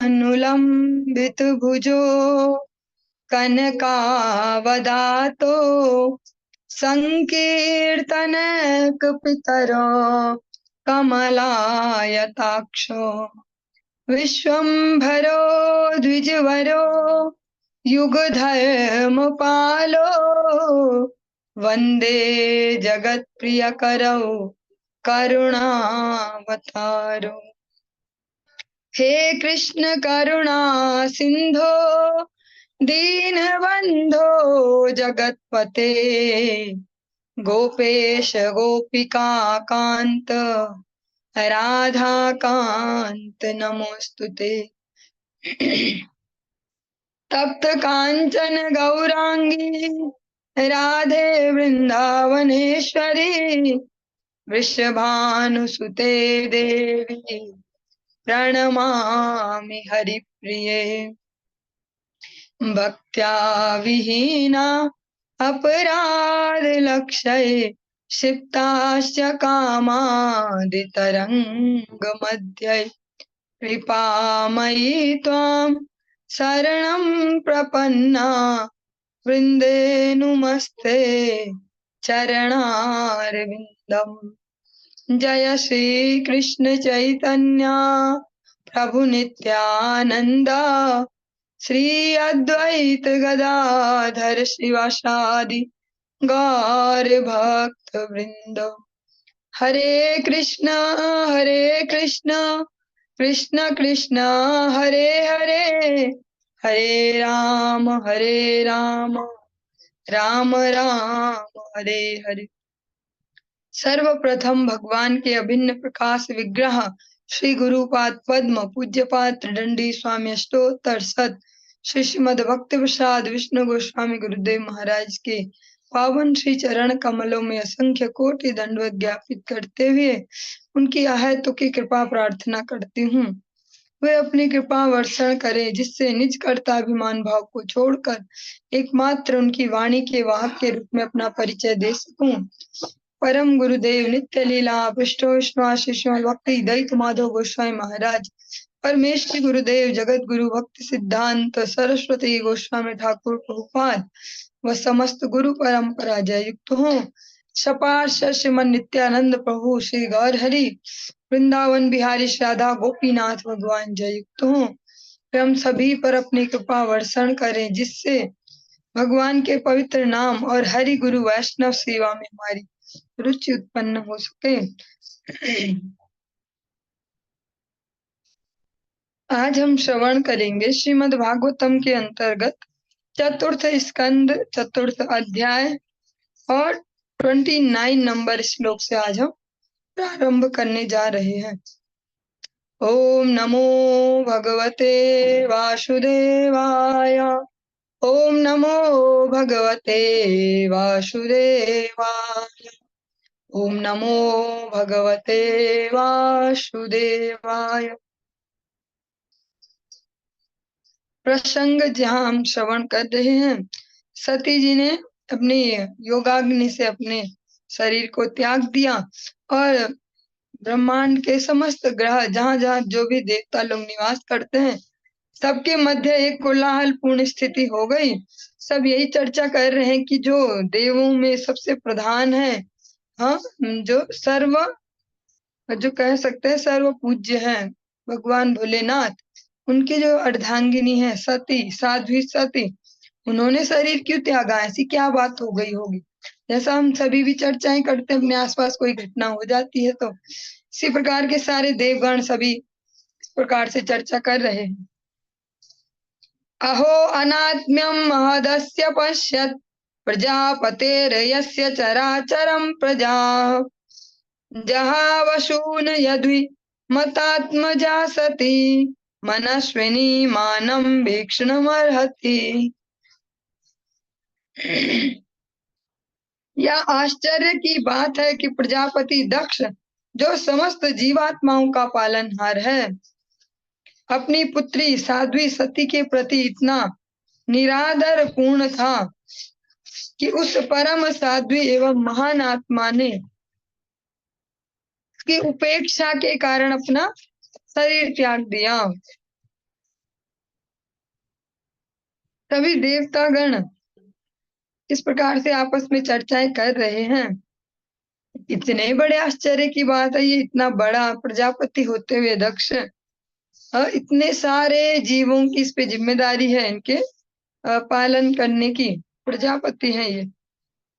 अनुलंबित भुजो कनकावदातो संकीर्तनक पितरो कमलायताक्षो विश्वम्भरो द्विजवरो युगधर्मपालो वन्दे जगत्प्रियकरौ करुणावतारो। हे कृष्ण करुणा सिंधो दीनबंधो जगत्पते गोपेश गोपिका कांत राधा कांत नमोस्तुते। तप्त कांचन गौरांगी राधे वृंदावनेश्वरी वृषभानुसुते देवी प्रणमामि हरिप्रिये। भक्त्या विहीना अपराध लक्षये क्षिप्ताश्च कामादितरंग मध्यै कृपामयी त्वां शरणं प्रपन्ना वृन्दे नुमस्ते चरणारविन्दम्। जय श्री कृष्ण चैतन्य प्रभु नित्यानंद श्री अद्वैत गदाधर शिवासादि गौर भक्त वृंद। हरे कृष्ण कृष्ण कृष्ण हरे हरे हरे राम राम राम हरे हरे। सर्वप्रथम भगवान के अभिन्न प्रकाश विग्रह श्री गुरुपाद पद्म पूज्यपाद त्रिदंडी स्वामी अष्टोत्तर शत श्री श्रीमद भक्ति प्रसाद विष्णु गोस्वामी गुरुदेव महाराज के पावन श्री चरण कमलों में असंख्य कोटि दंडवत ज्ञापित करते हुए उनकी अहेतु की कृपा प्रार्थना करती हूँ। वे अपनी कृपा वर्षण करें जिससे निज कर्ताभिमान भाव को छोड़कर एकमात्र उनकी वाणी के वाहक के रूप में अपना परिचय दे सकूं। परम गुरुदेव नित्य लीला पृष्ठ विष्णु भक्ति दैत माधव गोस्वामी महाराज परमेश्वरी गुरुदेव जगत गुरु भक्ति सिद्धांत सरस्वती गोस्वामी ठाकुर प्रभुपाद व समस्त गुरु परंपरा जय युक्त हो। सपार्श श्रीमन नित्यानंद प्रभु श्री गौर हरि वृंदावन बिहारी राधा गोपीनाथ भगवान जय युक्त हो। हम सभी पर अपनी कृपा वर्षण करें जिससे भगवान के पवित्र नाम और हरि गुरु वैष्णव सेवा में हमारी रुचि उत्पन्न हो सके। आज हम श्रवण करेंगे श्रीमद् भागवतम के अंतर्गत चतुर्थ स्कंद चतुर्थ अध्याय और 29 नंबर श्लोक से आज हम प्रारंभ करने जा रहे हैं। ओम नमो भगवते वासुदेवाय ओम नमो भगवते वासुदेवाय ओम नमो भगवते वासुदेवाय। प्रसंग जहाँ हम श्रवण कर रहे हैं, सती जी ने अपनी योगाग्नि से अपने शरीर को त्याग दिया और ब्रह्मांड के समस्त ग्रह जहाँ जहाँ जो भी देवता लोग निवास करते हैं सबके मध्य एक कोलाहल पूर्ण स्थिति हो गई। सब यही चर्चा कर रहे हैं कि जो देवों में सबसे प्रधान है, हाँ, जो कह सकते हैं सर्व पूज्य है भगवान भोलेनाथ, उनकी जो अर्धांगिनी है सती साध्वी सती, उन्होंने शरीर क्यों त्यागा, ऐसी क्या बात हो गई होगी। जैसा हम सभी भी चर्चाएं करते हैं अपने आसपास कोई घटना हो जाती है तो इसी प्रकार के सारे देवगण सभी इस प्रकार से चर्चा कर रहे हैं। अहो अनात्म्यम महदस्य पश्यत् प्रजापतेर्यस्य चराचरं प्रजा जहावशून यद्वि मतात्मजा सती मनस्विनी मानं भीक्षणमर्हति। यह आश्चर्य की बात है कि प्रजापति दक्ष जो समस्त जीवात्माओं का पालनहार है अपनी पुत्री साध्वी सती के प्रति इतना निरादर पूर्ण था कि उस परम साध्वी एवं महान आत्मा ने उसकी उपेक्षा के कारण अपना शरीर त्याग दिया। सभी देवतागण इस प्रकार से आपस में चर्चाएं कर रहे हैं। इतने बड़े आश्चर्य की बात है, ये इतना बड़ा प्रजापति होते हुए दक्ष इतने सारे जीवों की इस पे जिम्मेदारी है, इनके पालन करने की। प्रजापति है ये,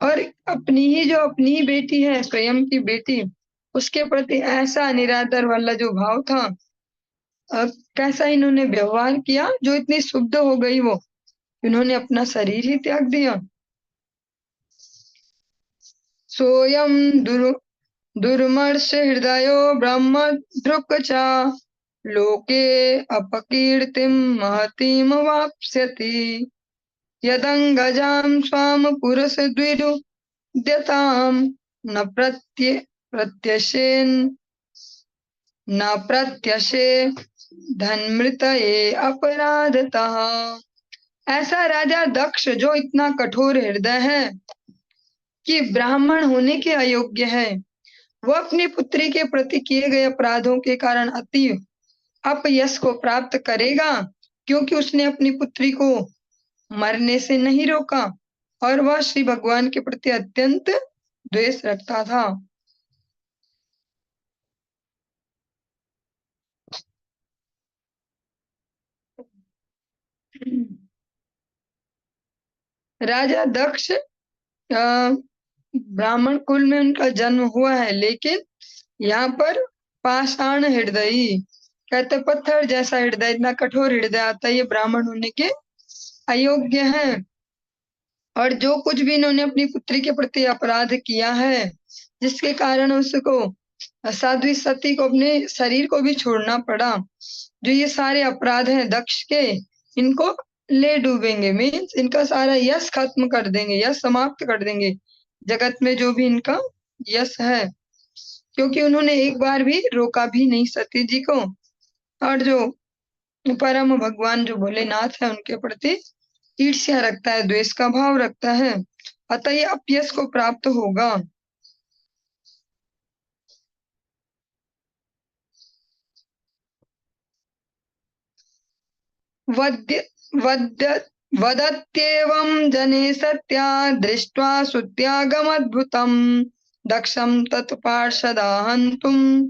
और अपनी ही बेटी है, स्वयं की बेटी, उसके प्रति ऐसा निरादर वाला जो भाव था। कैसा इन्होंने व्यवहार किया, जो इतनी शुद्ध हो गई वो, इन्होंने अपना शरीर ही त्याग दिया। सोयम दुर्मर्ष हृदयो ब्रह्म दृक् च लोके अपकीर्तिम महतीम वाप्स्यति यदंगजाम स्वाम पुरुष द्विरुद्यताम न प्रत्यशेन न प्रत्यशे धन्मृतये अपराधतः। ऐसा राजा दक्ष जो इतना कठोर हृदय है कि ब्राह्मण होने के अयोग्य है, वो अपनी पुत्री के प्रति किए गए अपराधों के कारण अति अपयश को प्राप्त करेगा, क्योंकि उसने अपनी पुत्री को मरने से नहीं रोका और वह श्री भगवान के प्रति अत्यंत द्वेष रखता था। राजा दक्ष ब्राह्मण कुल में उनका जन्म हुआ है, लेकिन यहाँ पर पाषाण हृदयी कहते, पत्थर जैसा हृदय, इतना कठोर हृदय आता है, ये ब्राह्मण होने के अयोग्य है। और जो कुछ भी इन्होंने अपनी पुत्री के प्रति अपराध किया है, जिसके कारण उसको साध्वी सती को अपने शरीर को भी छोड़ना पड़ा, जो ये सारे अपराध हैं दक्ष के, इनको ले डूबेंगे, मीन्स इनका सारा यश खत्म कर देंगे, यश समाप्त कर देंगे जगत में, जो भी इनका यश है, क्योंकि उन्होंने एक बार भी रोका भी नहीं सती जी को। और जो परम भगवान जो भोलेनाथ है, उनके प्रति ईर्ष्या रखता है, द्वेष का भाव रखता है, अतः ये अपयश को प्राप्त होगा। वद्य वद्य वदत्येवं जने सत्या दृष्ट्वा सुत्यागमद्भुतम् दक्षं तत्पार्षदा हन्तुम्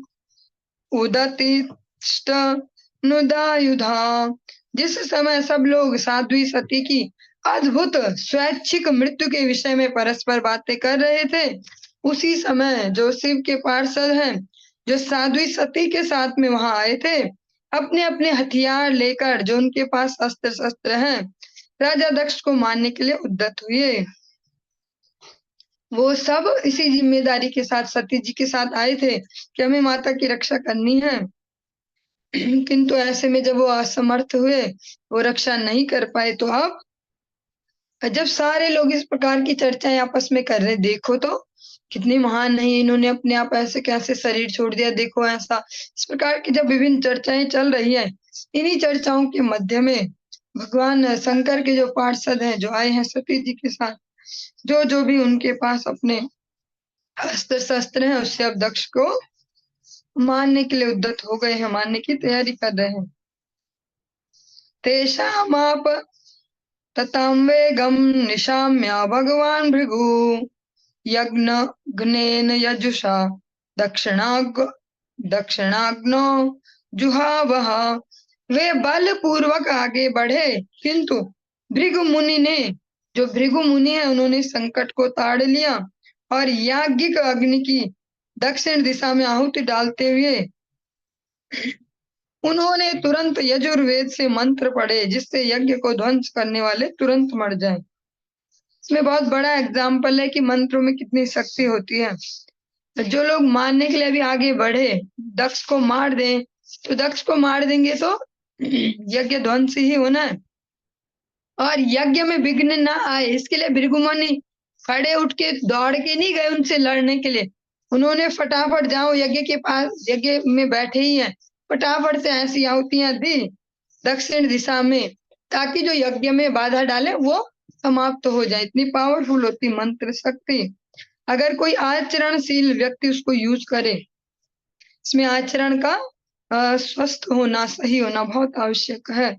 उदतिष्ठ नुदायुधा। जिस समय सब लोग साध्वी सती की अद्भुत स्वैच्छिक मृत्यु के विषय में परस्पर बातें कर रहे थे, उसी समय जो शिव के पार्षद हैं, जो साध्वी सती के साथ में वहां आए थे, अपने अपने हथियार लेकर, जो उनके पास अस्त्र शस्त्र हैं, राजा दक्ष को मारने के लिए उद्यत हुए। वो सब इसी जिम्मेदारी के साथ सती जी के साथ आए थे कि हमें माता की रक्षा करनी है। किंतु ऐसे में जब वो असमर्थ हुए, वो रक्षा नहीं कर पाए, तो अब जब सारे लोग इस प्रकार की चर्चाएं आपस में कर रहे, देखो तो कितनी महान नहीं, इन्होंने अपने आप ऐसे कैसे शरीर छोड़ दिया, देखो ऐसा, इस प्रकार की जब विभिन्न चर्चाएं चल रही है, इन्हीं चर्चाओं के मध्य में भगवान शंकर के जो पार्षद हैं, जो आए हैं सती जी के साथ, जो जो भी उनके पास अपने अस्त्र शस्त्र हैं, उससे अब दक्ष को मारने के लिए उद्यत हो गए हैं, मारने की तैयारी कर रहे हैं। तेषामाप ततां वेगं निशाम्य भगवान् भृगु यज्ञेन यजुषा दक्षिणाग्नो जुहावह। वे बलपूर्वक आगे बढ़े, किंतु भृगु मुनि ने, जो भृगु मुनि है, उन्होंने संकट को ताड़ लिया और याज्ञिक अग्नि की दक्षिण दिशा में आहुति डालते हुए उन्होंने तुरंत यजुर्वेद से मंत्र पढ़े, जिससे यज्ञ को ध्वंस करने वाले तुरंत मर जाएं। इसमें बहुत बड़ा एग्जाम्पल है कि मंत्रों में कितनी शक्ति होती है। जो लोग मारने के लिए भी आगे बढ़े, दक्ष को मार दें, तो दक्ष को मार देंगे तो यज्ञ ध्वंस ही होना है, और यज्ञ में विघ्न ना आए, इसके लिए भृगु मुनि खड़े उठ के दौड़ के नहीं गए उनसे लड़ने के लिए, उन्होंने फटाफट, जाओ यज्ञ के पास, यज्ञ में बैठे ही हैं, फटाफट से ऐसी आहुतियां दी दक्षिण दिशा में, ताकि जो यज्ञ में बाधा डाले वो समाप्त हो जाए। इतनी पावरफुल होती मंत्र शक्ति, अगर कोई आचरणशील व्यक्ति उसको यूज करे। इसमें आचरण का स्वस्थ होना, सही होना बहुत आवश्यक है।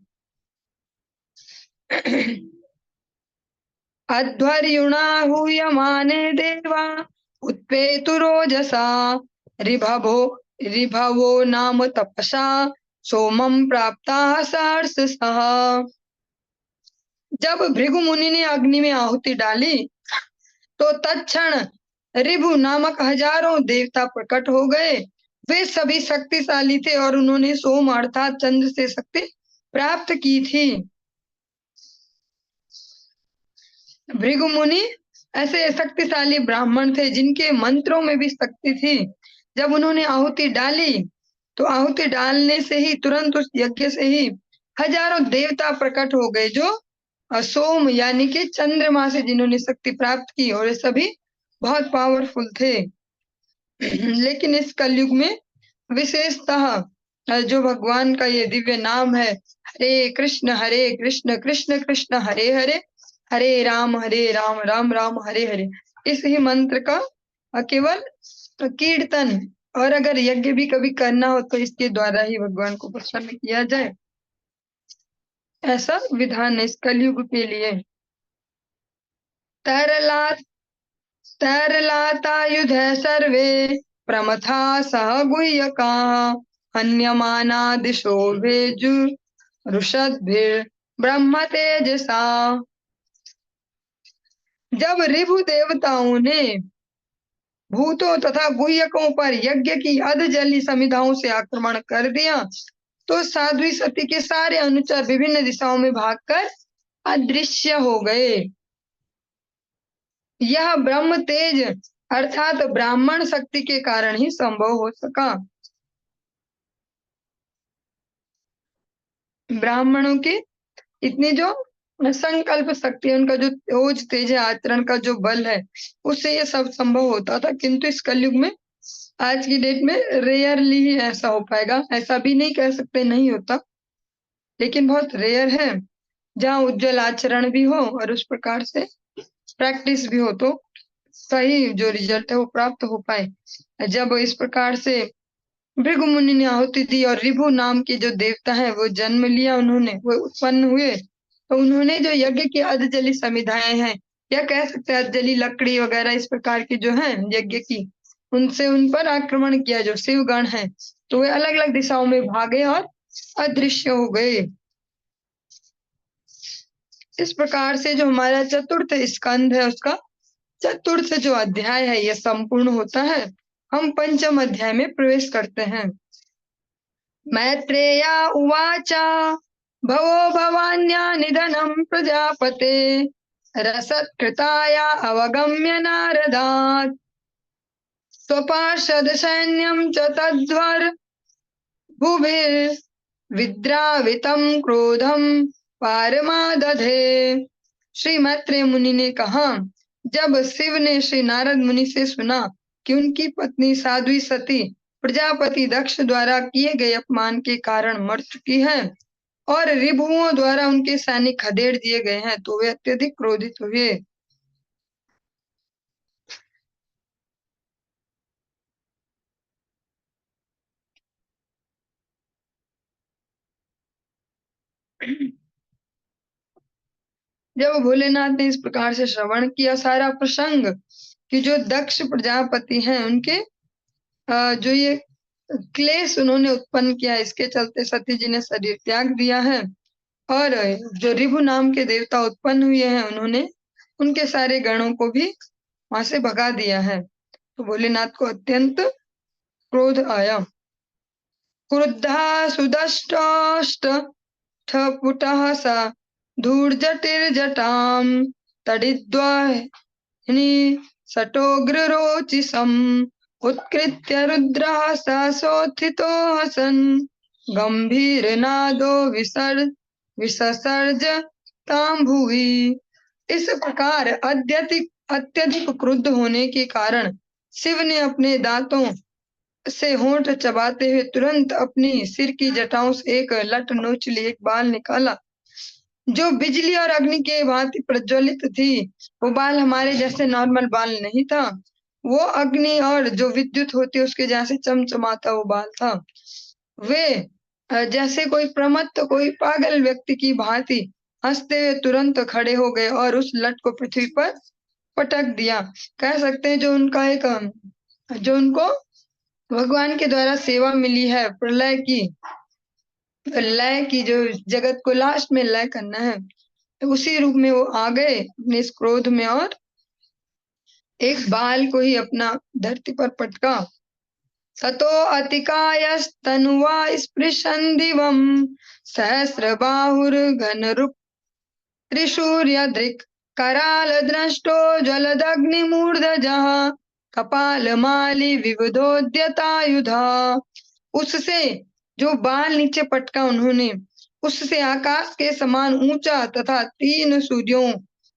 अध्वर्युणाहूयमाने देवा उत्पेतु रोजसा रिभवो नाम तपसा सोमम प्राप्ता सहर्षसः। जब भृगु मुनि ने अग्नि में आहुति डाली तो तत्क्षण रिभु नामक हजारों देवता प्रकट हो गए। वे सभी शक्तिशाली थे और उन्होंने सोम अर्थात चंद्र से शक्ति प्राप्त की थी। भृगु मुनि ऐसे शक्तिशाली ब्राह्मण थे जिनके मंत्रों में भी शक्ति थी। जब उन्होंने आहुति डाली तो आहुति डालने से ही तुरंत उस यज्ञ से ही हजारों देवता प्रकट हो गए जो सोम यानी कि चंद्रमा से जिन्होंने शक्ति प्राप्त की, और ये सभी बहुत पावरफुल थे। लेकिन इस कलयुग में विशेषतः जो भगवान का ये दिव्य नाम है, हरे कृष्ण कृष्ण कृष्ण हरे हरे, हरे राम राम राम हरे हरे, इस ही मंत्र का केवल कीर्तन और अगर यज्ञ भी कभी करना हो तो इसके द्वारा ही भगवान को प्रसन्न किया जाए, ऐसा विधान है इस कलयुग के लिए। तरलातायुध सर्वे प्रमथा सह गुह्यका हन्यमाना दिशो भेजु रुषद्भिर ब्रह्म तेजसा। जब रिभु देवताओं ने भूतों तथा गुह्यकों पर यज्ञ की अधजली समिधाओं से आक्रमण कर दिया तो साध्वी सती के सारे अनुचर विभिन्न दिशाओं में भागकर अदृश्य हो गए। यह ब्रह्म तेज अर्थात ब्राह्मण शक्ति के कारण ही संभव हो सका। ब्राह्मणों की इतनी जो संकल्प शक्ति है, उनका जो ओज तेज है, आचरण का जो बल है, उससे ये सब संभव होता था। किंतु इस कलयुग में आज की डेट में रेयरली ही ऐसा हो पाएगा। ऐसा भी नहीं कह सकते नहीं होता, लेकिन बहुत रेयर है जहाँ उज्जवल आचरण भी हो और उस प्रकार से प्रैक्टिस भी हो तो सही जो रिजल्ट है वो प्राप्त हो पाए। जब इस प्रकार से भृगु मुनि ने आहुति दी और रिभु नाम के जो देवता है वो जन्म लिया, उन्होंने वो उत्पन्न हुए, तो उन्होंने जो यज्ञ की अधजली समिधाएं हैं या कह सकते हैं अधजली लकड़ी वगैरह इस प्रकार की जो है यज्ञ की, उनसे उन पर आक्रमण किया जो शिवगण है, तो वे अलग अलग दिशाओं में भागे और अदृश्य हो गए। इस प्रकार से जो हमारा चतुर्थ स्कंध है उसका चतुर्थ जो अध्याय है यह संपूर्ण होता है। हम पंचम अध्याय में प्रवेश करते हैं। मैत्रेया उवाच भवो भवान्या निधनं प्रजापते रसत्कृताया अवगम्य नारदात् स्वपार्षद सैन्यं च तद्वर भुभिर्विद्रावितं क्रोधं पारमादधे। श्री मैत्रेय मुनि ने कहा, जब शिव ने श्री नारद मुनि से सुना कि उनकी पत्नी साध्वी सती प्रजापति दक्ष द्वारा किए गए अपमान के कारण मर चुकी है और रिभुओं द्वारा उनके सैनिक खदेड़ दिए गए हैं, तो वे अत्यधिक क्रोधित हुए। जब भोलेनाथ ने इस प्रकार से श्रवण किया सारा प्रसंग कि जो दक्ष प्रजापति हैं उनके जो ये क्लेश उन्होंने उत्पन्न किया, इसके चलते सती जी ने शरीर त्याग दिया है और जो रिभु नाम के देवता उत्पन्न हुए हैं उन्होंने उनके सारे गणों को भी वहां से भगा दिया है, तो भोलेनाथ को अत्यंत क्रोध आया। क्रुद्धा सुदष्टाष्ट पुटः सा धूर्जटिर्जटां तडिद्वाहिनी सटोग्ररोचिसम् उत्कृत्य रुद्रः सहसोत्थितो हसन् गंभीरनादो विससर्ज तां भुवि। इस प्रकार अत्यधिक क्रुद्ध होने के कारण शिव ने अपने दांतों से होंठ चबाते हुए तुरंत अपनी सिर की जटाओं से एक लट नोचली, एक बाल निकाला जो बिजली और अग्नि के भांति प्रज्वलित थी। वो बाल हमारे जैसे नॉर्मल बाल नहीं था, वो अग्नि और जो विद्युत होती है उसके जैसे चमचमाता वो बाल था। वे जैसे कोई प्रमत्त कोई पागल व्यक्ति की भांति हंसते हुए तुरंत खड़े हो गए और उस लट को पृथ्वी पर पटक दिया। कह सकते हैं जो उनको भगवान के द्वारा सेवा मिली है लय की जो जगत को लास्ट में लय करना है, उसी रूप में वो आ गए अपने इस क्रोध में और एक बाल को ही अपना धरती पर पटका। सतो अतिकायस्तनुवा स्पृशन् दिवम् सहस्रबाहुर्घनरूप त्रिशूर्यदृक् करालदृष्टो जलदग्निमूर्धजः कपालमाली विविधोद्यतायुधा। उससे जो बाल नीचे पटका उन्होंने, उससे आकाश के समान ऊंचा तथा 3 सूर्यों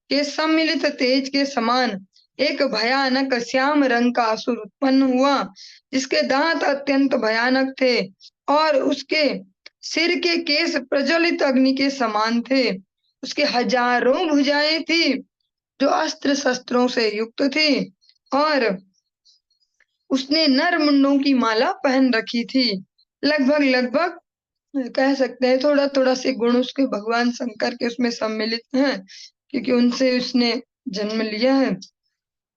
के सम्मिलित तेज के समान एक भयानक श्याम रंग का असुर उत्पन्न हुआ, जिसके दांत अत्यंत भयानक थे और उसके सिर के केस प्रज्वलित अग्नि के समान थे। उसके हजारों भुजाएं थी जो अस्त्र शस्त्रों से युक्त थी और उसने नर मुंडों की माला पहन रखी थी। लगभग कह सकते हैं थोड़ा थोड़ा से गुण उसके भगवान शंकर के उसमें सम्मिलित हैं, क्योंकि उनसे उसने जन्म लिया है।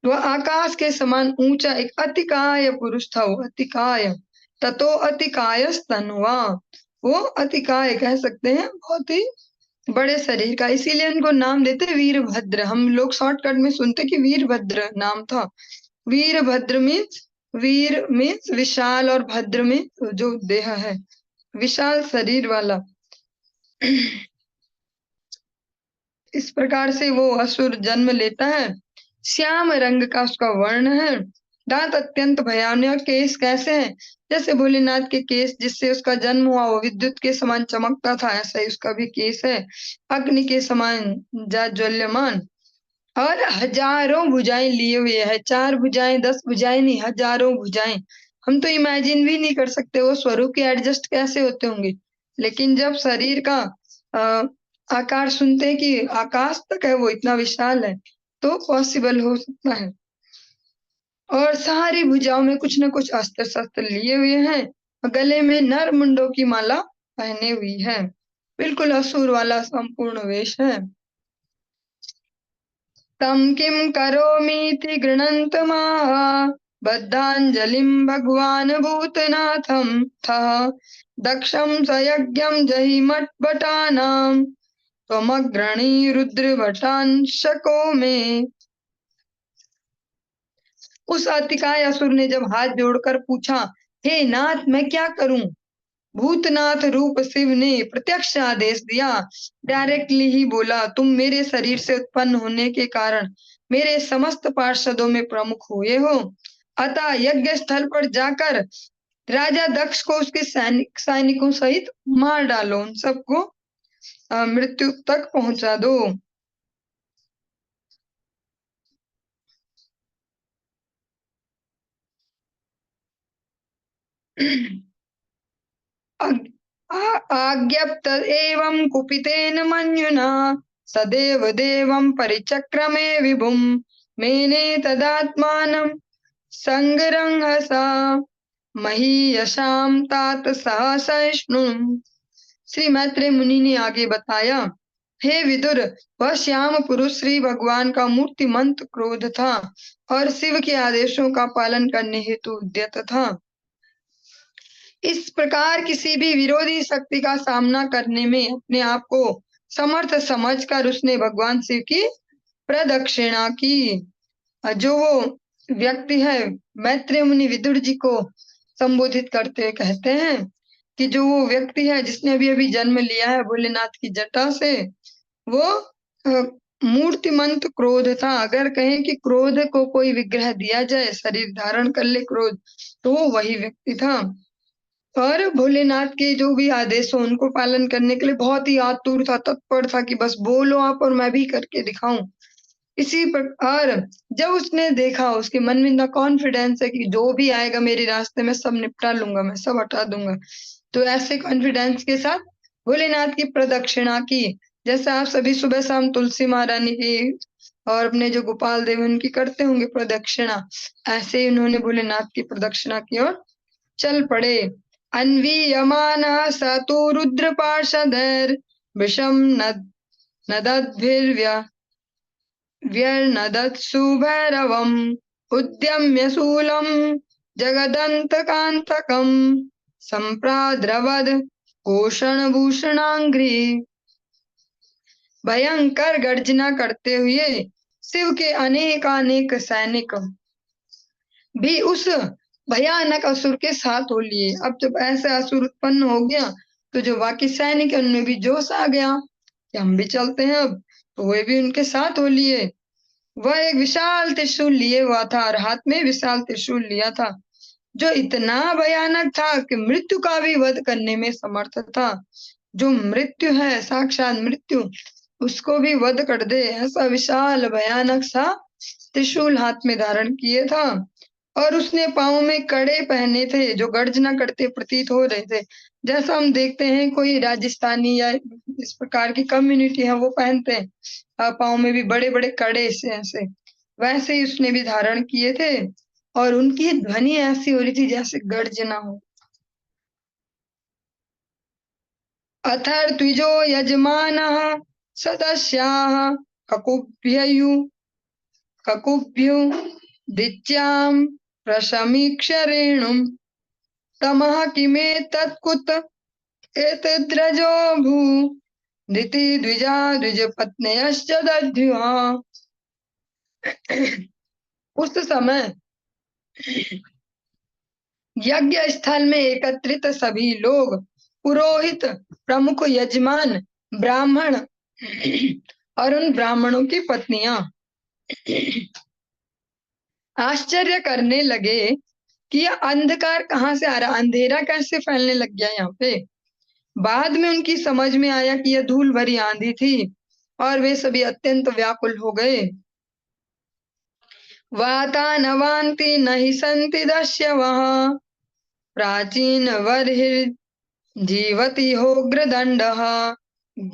वह आकाश के समान ऊंचा एक अतिकाय पुरुष था। वो अतिकाय, ततो अतिकायस्तनुवा, वो अतिकाय कह सकते हैं बहुत ही बड़े शरीर का, इसीलिए उनको नाम देते वीरभद्र। हम लोग शॉर्टकट में सुनते कि वीरभद्र नाम था। वीरभद्र वीर मीन्स विशाल और भद्र में जो देह है, विशाल शरीर वाला। इस प्रकार से वो असुर जन्म लेता है। श्याम रंग का उसका वर्ण है, दांत अत्यंत भयानक, केस कैसे हैं जैसे भोलेनाथ के केस जिससे उसका जन्म हुआ वो विद्युत के समान चमकता था, ऐसा ही उसका भी केस है, अग्नि के समान ज्वल्यमान, और हजारों भुजाएं लिए हुए है। 4 भुजाएं 10 भुजाएं नहीं, हजारों भुजाएं। हम तो इमेजिन भी नहीं कर सकते वो स्वरूप के एडजस्ट कैसे होते होंगे, लेकिन जब शरीर का आकार सुनते हैं कि आकाश तक है, वो इतना विशाल है, तो पॉसिबल हो सकता है। और सारी भुजाओं में कुछ न कुछ अस्त्र शस्त्र लिए हुए हैं, गले में नर मुंडों की माला पहने हुई है। बिल्कुल असुर वाला संपूर्ण वेश है। तम किम करोमीति गृणन्तमाः बद्धाञ्जलिं भगवान् भूतनाथं थः दक्षं सयज्ञं जहिमठभटानां त्वमग्रणी रुद्रभटान् शको में। उस अतिकाय असुर ने जब हाथ जोड़कर पूछा, हे नाथ मैं क्या करूं? भूतनाथ रूप शिव ने प्रत्यक्ष आदेश दिया, डायरेक्टली ही बोला, तुम मेरे शरीर से उत्पन्न होने के कारण मेरे समस्त पार्षदों में प्रमुख हुए हो, अतः यज्ञ स्थल पर जाकर राजा दक्ष को उसके सैनिकों सहित मार डालो, उन सबको मृत्यु तक पहुंचा दो। आज्ञप्त एवं कुपितेन मन्युना सदेव देवं परिचक्रमे विभुं मेने तदात्मानं संगरंहसा महीयशां तात सहसहिष्णुम्। श्री मैत्रेय मुनि ने आगे बताया, हे विदुर, वह श्याम पुरुष श्री भगवान का मूर्तिमंत क्रोध था और शिव के आदेशों का पालन करने हेतु उद्यत था। इस प्रकार किसी भी विरोधी शक्ति का सामना करने में अपने आप को समर्थ समझकर उसने भगवान शिव की प्रदक्षिणा की। जो वो व्यक्ति है, मैत्रेय मुनि विदुर जी को संबोधित करते हुए कहते हैं कि जो वो व्यक्ति है जिसने अभी अभी जन्म लिया है भोलेनाथ की जटा से, वो मूर्तिमंत क्रोध था। अगर कहें कि क्रोध को कोई विग्रह दिया जाए, शरीर धारण कर ले क्रोध, तो वो वही व्यक्ति था। और भोलेनाथ के जो भी आदेश हो उनको पालन करने के लिए बहुत ही आतुर था, तत्पर था कि बस बोलो आप और मैं भी करके दिखाऊं। इसी प्रकार जब उसने देखा, उसके मन में इतना कॉन्फिडेंस है कि जो भी आएगा मेरे रास्ते में सब निपटा लूंगा, मैं सब हटा दूंगा, तो ऐसे कॉन्फिडेंस के साथ भोलेनाथ की प्रदक्षिणा की। जैसा आप सभी सुबह शाम तुलसी महारानी की और अपने जो गोपाल देव उनकी करते होंगे प्रदक्षिणा, ऐसे ही उन्होंने भोलेनाथ की प्रदक्षिणा की और चल पड़े। अन्वीयमानः स तु रुद्रपार्षदैर्विषं नदद्भिर्व्य व्यर्नदत्सु भैरवम् उद्यम्य शूलम् जगदन्तकान्तकम् सम्प्राद्रवद भूषणांघ्रि। भयंकर गर्जना करते हुए शिव के अनेकानेक सैनिक भी उस भयानक असुर के साथ हो लिए। अब जब ऐसा असुर उत्पन्न हो गया तो जो बाकी सैनिक है उनमें भी जोश आ गया कि हम भी चलते हैं अब, तो वे भी उनके साथ हो लिए। वह एक विशाल त्रिशूल लिए हुआ था और हाथ में विशाल त्रिशूल लिया था, जो इतना भयानक था कि मृत्यु का भी वध करने में समर्थ था। जो मृत्यु है, साक्षात मृत्यु, उसको भी वध कर दे, ऐसा विशाल भयानक सा त्रिशूल हाथ में धारण किए था। और उसने पाँव में कड़े पहने थे जो गर्जना करते प्रतीत हो रहे थे। जैसा हम देखते हैं कोई राजस्थानी या इस प्रकार की कम्युनिटी है वो पहनते हैं पाँव में भी बड़े बड़े कड़े से ऐसे, वैसे ही उसने भी धारण किए थे। और उनकी ध्वनि ऐसी हो रही थी जैसे गर्जना हो। अथर्त्विजो यजमानः सदस्याः ककुभ्ययु ककुभ्यु दिच्यां प्रशमीक्ष्य रेणुम् तमः किमेतत्कुत एतद्रजो भू दिति द्विजा द्विजपत्न्यश्च दध्युः। उस समय यज्ञ स्थल में एकत्रित सभी लोग, पुरोहित, प्रमुख यजमान, ब्राह्मण और उन ब्राह्मणों की पत्नियां आश्चर्य करने लगे कि यह अंधकार कहाँ से आ रहा, अंधेरा कैसे फैलने लग गया यहाँ पे। बाद में उनकी समझ में आया कि यह धूल भरी आंधी थी और वे सभी अत्यंत व्याकुल हो गए। वातानवान्ति नहि सन्ति दस्यवः प्राचीन जीवति होग्रदण्डः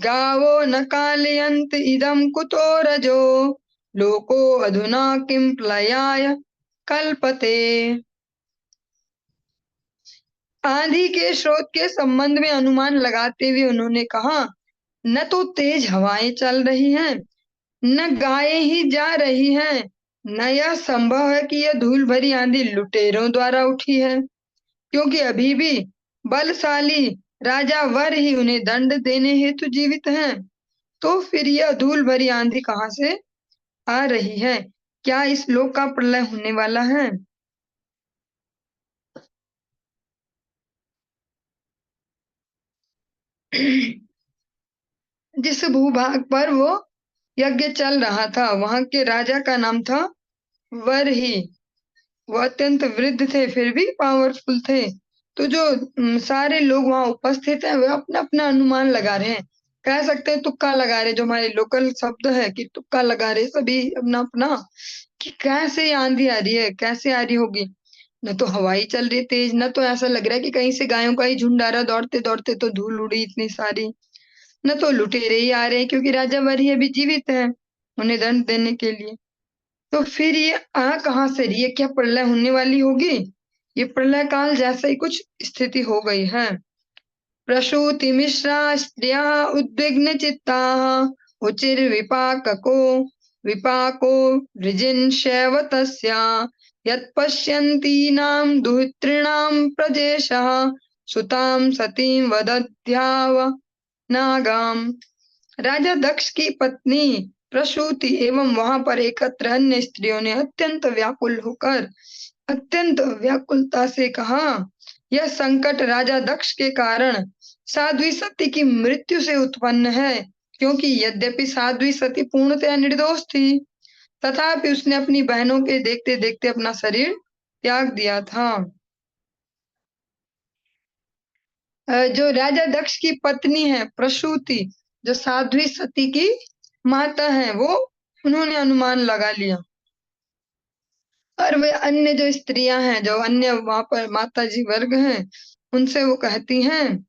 गावो न कालयन्त इदं कुतो रजो लोको अधुना किं प्रलयाय कल्पते। आंधी के स्रोत के संबंध में अनुमान लगाते हुए उन्होंने कहा, न तो तेज हवाएं चल रही हैं, न गायें ही जा रही हैं, न यह संभव है कि यह धूल भरी आंधी लुटेरों द्वारा उठी है, क्योंकि अभी भी बलशाली राजा वर ही उन्हें दंड देने हेतु जीवित हैं। तो फिर यह धूल भरी आंधी कहाँ से आ रही है? क्या इस लोक का प्रलय होने वाला है? जिस भूभाग पर वो यज्ञ चल रहा था वहां के राजा का नाम था वरही। वो अत्यंत वृद्ध थे फिर भी पावरफुल थे। तो जो सारे लोग वहां उपस्थित हैं वे अपना अपना अनुमान लगा रहे हैं, कह सकते हैं तुक्का लगा रहे, जो हमारे लोकल शब्द है कि तुक्का लगा रहे सभी अपना अपना, कि कैसे आंधी आ रही है, कैसे आ रही होगी। न तो हवाई चल रही तेज, न तो ऐसा लग रहा है कि कहीं से गायों का ही झुंड आ रहा दौड़ते दौड़ते तो धूल उड़ी इतनी सारी, न तो लुटेरे ही आ रहे हैं क्योंकि राजा वरी अभी जीवित है उन्हें दंड देने के लिए। तो फिर ये आ कहाँ से रही है? क्या प्रलय होने वाली होगी? ये प्रलय काल जैसा ही कुछ स्थिति हो गई है। प्रसूति मिश्रा स्त्रिया उद्विग्न चित्ता उचिर विपाको वृजिन शैव तस्या यत्पश्यन्तीनां दुहितॄणां प्रजेशः सुतां सतीं वदध्याव नागाम। राजा दक्ष की पत्नी प्रसूति एवं वहां पर एकत्र अन्य स्त्रियों ने अत्यंत व्याकुलता से कहा, यह संकट राजा दक्ष के कारण साध्वी सती की मृत्यु से उत्पन्न है, क्योंकि यद्यपि साध्वी सती पूर्णतः निर्दोष थी तथापि उसने अपनी बहनों के देखते देखते अपना शरीर त्याग दिया था। जो राजा दक्ष की पत्नी है प्रसूति, जो साध्वी सती की माता है, वो उन्होंने अनुमान लगा लिया। और वे अन्य जो स्त्रियां हैं, जो अन्य वहां पर माता जी वर्ग हैं, उनसे वो कहती हैं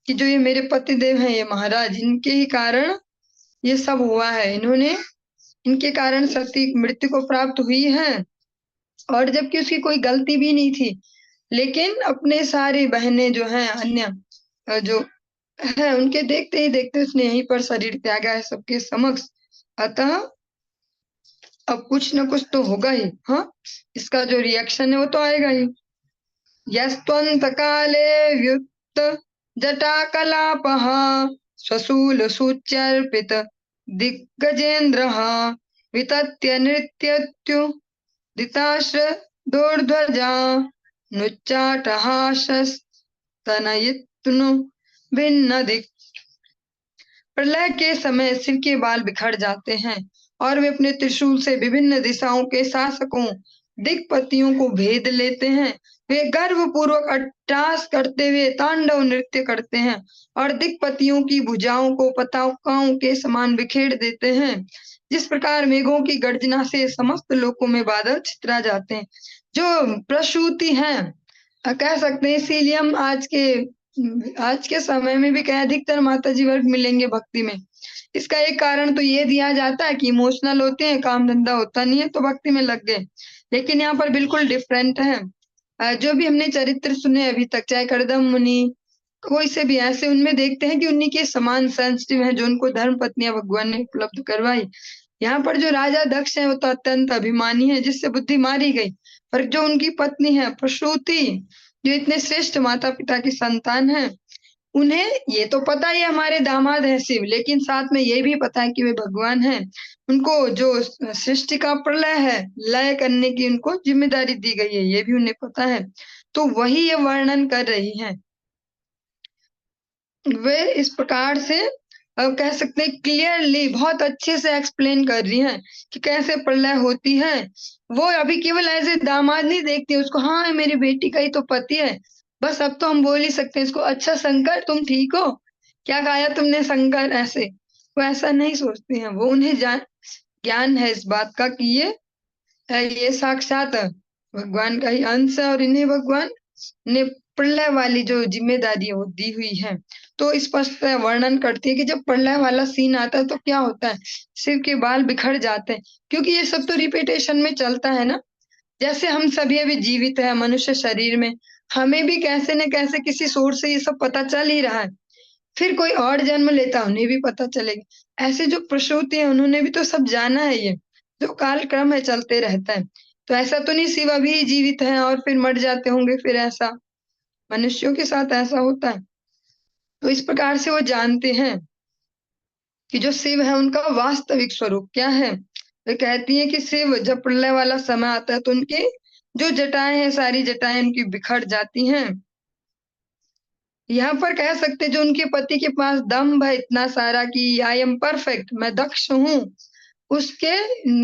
कि जो ये मेरे पति देव हैं, ये महाराज, इनके ही कारण ये सब हुआ है, इनके कारण सती मृत्यु को प्राप्त हुई है। और जबकि उसकी कोई गलती भी नहीं थी, लेकिन अपने सारी बहनें जो हैं अन्य जो है, उनके देखते ही देखते उसने यहीं पर शरीर त्यागा है सबके समक्ष। अतः अब कुछ न कुछ तो होगा ही। हाँ, इसका जो रिएक्शन है वो तो आएगा ही। यस्त्वंत काले व्युत्त जटाकलापः स्वशूल सूच्यर्पित दिग्गजेन्द्रः वितत्य नृत्यत्युदिताश्रदोर्ध्वजा नुच्चाटहासस्तनयित्नु भिन्न दिक्। प्रलय के समय शिव के बाल बिखर जाते हैं और वे अपने त्रिशूल से विभिन्न दिशाओं के शासकों दिक्पतियों को भेद लेते हैं। वे गर्वपूर्वक अट्टहास करते हुए तांडव नृत्य करते हैं और दिक्पतियों की भुजाओं को पताकाओं के समान बिखेर देते हैं। जिस प्रकार मेघों की गर्जना से समस्त लोकों में बादल छितरा जाते हैं, जो प्रसूति है, कह सकते हैं। इसीलिए हम आज के समय में भी कहीं अधिकतर माताजी वर्ग मिलेंगे भक्ति में। इसका एक कारण तो ये दिया जाता है कि इमोशनल होते हैं, काम धंधा होता नहीं है तो भक्ति में लग गए। लेकिन यहाँ पर बिल्कुल डिफरेंट है। जो भी हमने चरित्र सुने अभी तक, चाहे करदम मुनि, कोई से भी ऐसे, उनमें देखते हैं कि उन्हीं के समान सेंसिटिव हैं जो उनको धर्म पत्नियां भगवान ने उपलब्ध करवाई। यहाँ पर जो राजा दक्ष है वो तो अत्यंत अभिमानी है, जिससे बुद्धि मारी गई। पर जो उनकी पत्नी है प्रसूति, जो इतने श्रेष्ठ माता पिता की संतान है, उन्हें ये तो पता ही है हमारे दामाद है शिव, लेकिन साथ में ये भी पता है कि वे भगवान हैं। उनको जो सृष्टि का प्रलय है, लय करने की उनको जिम्मेदारी दी गई है, ये भी उन्हें पता है। तो वही ये वर्णन कर रही हैं। वे इस प्रकार से अब कह सकते हैं क्लियरली बहुत अच्छे से एक्सप्लेन कर रही हैं कि कैसे प्रलय होती है। वो अभी केवल एज ए दामाद नहीं देखती उसको, हाँ मेरी बेटी का ही तो पति है, बस अब तो हम बोल ही सकते हैं इसको, अच्छा शंकर तुम ठीक हो, क्या गाया तुमने शंकर, ऐसे वो ऐसा नहीं सोचती हैं। वो उन्हें ज्ञान है इस बात का कि ये साक्षात भगवान का ही अंश है और इन्हें भगवान ने प्रलय वाली जो जिम्मेदारी है वो दी हुई है। तो स्पष्ट वर्णन करती है कि जब प्रलय वाला सीन आता है तो क्या होता है, शिव के बाल बिखर जाते हैं, क्योंकि ये सब तो रिपीटेशन में चलता है ना। जैसे हम सभी अभी जीवित है मनुष्य शरीर में, हमें भी कैसे न कैसे किसी सोर्स से ये सब पता चल ही रहा है। फिर कोई और जन्म लेता उन्हें भी पता चलेगा। ऐसे जो प्रसूति है उन्होंने भी तो सब जाना है, ये जो कालक्रम है चलते रहता है। तो ऐसा तो नहीं शिव अभी जीवित है और फिर मर जाते होंगे, फिर ऐसा मनुष्यों के साथ ऐसा होता है। तो इस प्रकार से वो जानते हैं कि जो शिव है उनका वास्तविक स्वरूप क्या है। वे कहती है कि शिव जब प्रलय वाला समय आता है तो उनकी जो जटाएं हैं सारी जटाएं उनकी बिखर जाती हैं। यहाँ पर कह सकते जो उनके पति के पास दम्भ है इतना सारा कि आई एम परफेक्ट, मैं दक्ष हूँ, उसके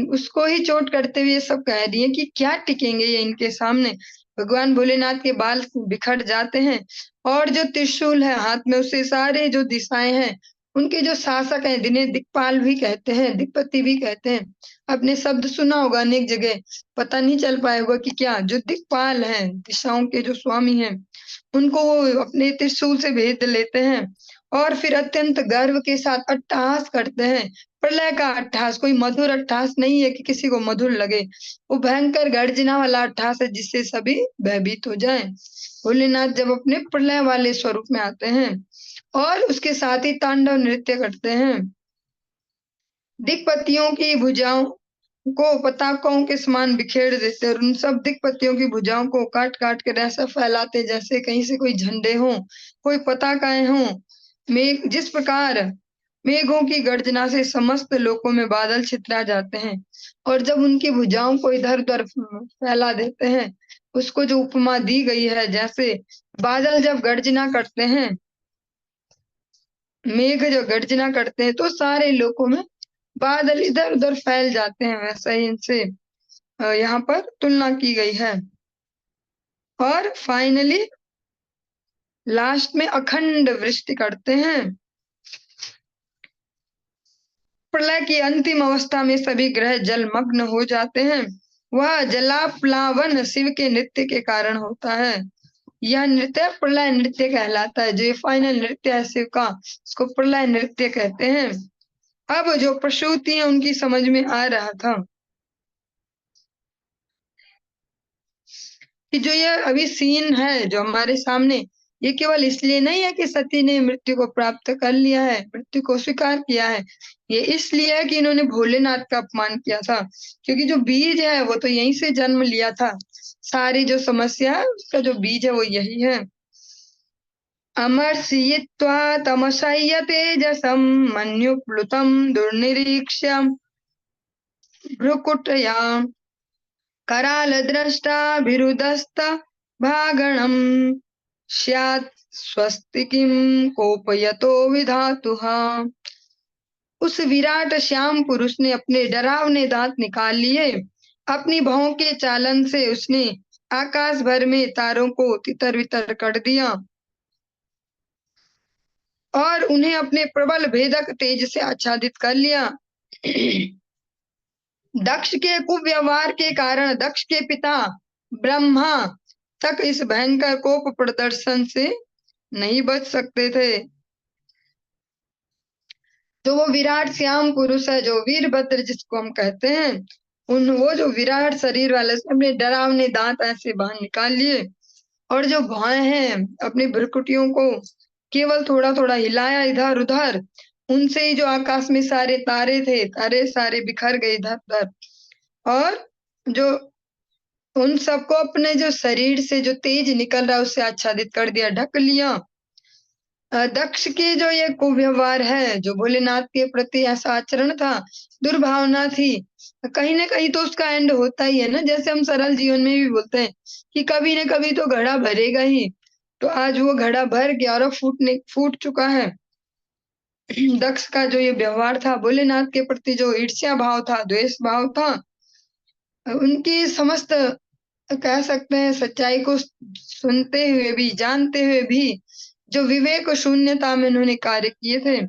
उसको ही चोट करते हुए सब कह रही है कि क्या टिकेंगे ये इनके सामने। भगवान भोलेनाथ के बाल बिखर जाते हैं और जो त्रिशूल है हाथ में, उससे सारे जो दिशाएं हैं उनके जो शासक हैं, जिन्हें दिक्पाल भी कहते हैं, दिक्पति भी कहते हैं, आपने शब्द सुना होगा अनेक जगह, पता नहीं चल पाया होगा कि क्या, जो दिक्पाल हैं, दिशाओं के जो स्वामी हैं, उनको वो अपने त्रिशूल से भेद लेते हैं और फिर अत्यंत गर्व के साथ अट्टहास करते हैं। प्रलय का अट्टहास, कोई मधुर अट्टहास नहीं है कि किसी को मधुर लगे, वो भयंकर गर्जना वाला अट्टहास है जिससे सभी भयभीत हो जाएं। भोलेनाथ जब अपने प्रलय वाले स्वरूप में आते हैं और उसके साथ ही तांडव नृत्य करते हैं, दिक्पतियों की भुजाओं को पताकों के समान बिखेर देते और उन सब दिक्पतियों की भुजाओं को काट काट कर ऐसा फैलाते जैसे कहीं से कोई झंडे हों, कोई पताकाएं हों। मेघ जिस प्रकार मेघों की गर्जना से समस्त लोकों में बादल छितरा जाते हैं और जब उनकी भुजाओं को इधर उधर फैला देते हैं, उसको जो उपमा दी गई है, जैसे बादल जब गर्जना करते हैं, मेघ जो गर्जना करते हैं तो सारे लोकों में बादल इधर उधर फैल जाते हैं, वैसा ही इनसे यहाँ पर तुलना की गई है। और फाइनली लास्ट में अखंड वृष्टि करते हैं। प्रलय की अंतिम अवस्था में सभी ग्रह जलमग्न हो जाते हैं। वह जलाप्लावन शिव के नृत्य के कारण होता है। यह नृत्य प्रलय नृत्य कहलाता है। जो ये फाइनल नृत्य है शिव का, इसको प्रलय नृत्य कहते हैं। अब जो प्रसूति है उनकी समझ में आ रहा था कि जो ये अभी सीन है जो हमारे सामने, ये केवल इसलिए नहीं है कि सती ने मृत्यु को प्राप्त कर लिया है, मृत्यु को स्वीकार किया है। ये इसलिए है कि इन्होंने भोलेनाथ का अपमान किया था, क्योंकि जो बीज है वो तो यहीं से जन्म लिया था। सारी जो समस्या है उसका जो बीज है वो यही है। अमर्षयित्वा तमशय्य तेजसं मन्युप्लुतं दुर्निरीक्ष्य भ्रुकुटया करालद्रष्टाभिरुदस्त भागणम् स्यात् स्वस्तिकिं कोपयतो विधातुः। उस विराट श्याम पुरुष ने अपने डरावने दांत निकाल लिए। अपनी भौं के चालन से उसने आकाश भर में तारों को तितर बितर कर दिया और उन्हें अपने प्रबल भेदक तेज से आच्छादित कर लिया। दक्ष के कुव्यवहार के कारण दक्ष के पिता ब्रह्मा तक इस भयंकर कोप प्रदर्शन से नहीं बच सकते थे। तो वो विराट श्याम पुरुष है, जो वीरभद्र जिसको हम कहते हैं, वो जो विराट शरीर वाले अपने डरावने दांत ऐसे बाहर निकाल लिए और जो भौएं हैं अपनी भ्रुकुटियों को केवल थोड़ा थोड़ा हिलाया इधर उधर, उनसे ही जो आकाश में सारे तारे थे, तारे सारे बिखर गए इधर उधर, और जो उन सबको अपने जो शरीर से जो तेज निकल रहा है उससे आच्छादित कर दिया, ढक लिया। दक्ष के जो ये कुव्यवहार है, जो भोलेनाथ के प्रति ऐसा आचरण था, दुर्भावना थी, कहीं ना कहीं तो उसका एंड होता ही है ना। जैसे हम सरल जीवन में भी बोलते हैं कि कभी ना कभी तो घड़ा भरेगा ही, तो आज वो घड़ा भर गया और अब फूट चुका है। दक्ष का जो ये व्यवहार था, भोलेनाथ के प्रति जो ईर्ष्या भाव था, द्वेष भाव था, उनकी समस्त कह सकते हैं सच्चाई को सुनते हुए भी, जानते हुए भी, जो विवेक शून्यता में उन्होंने कार्य किए थे,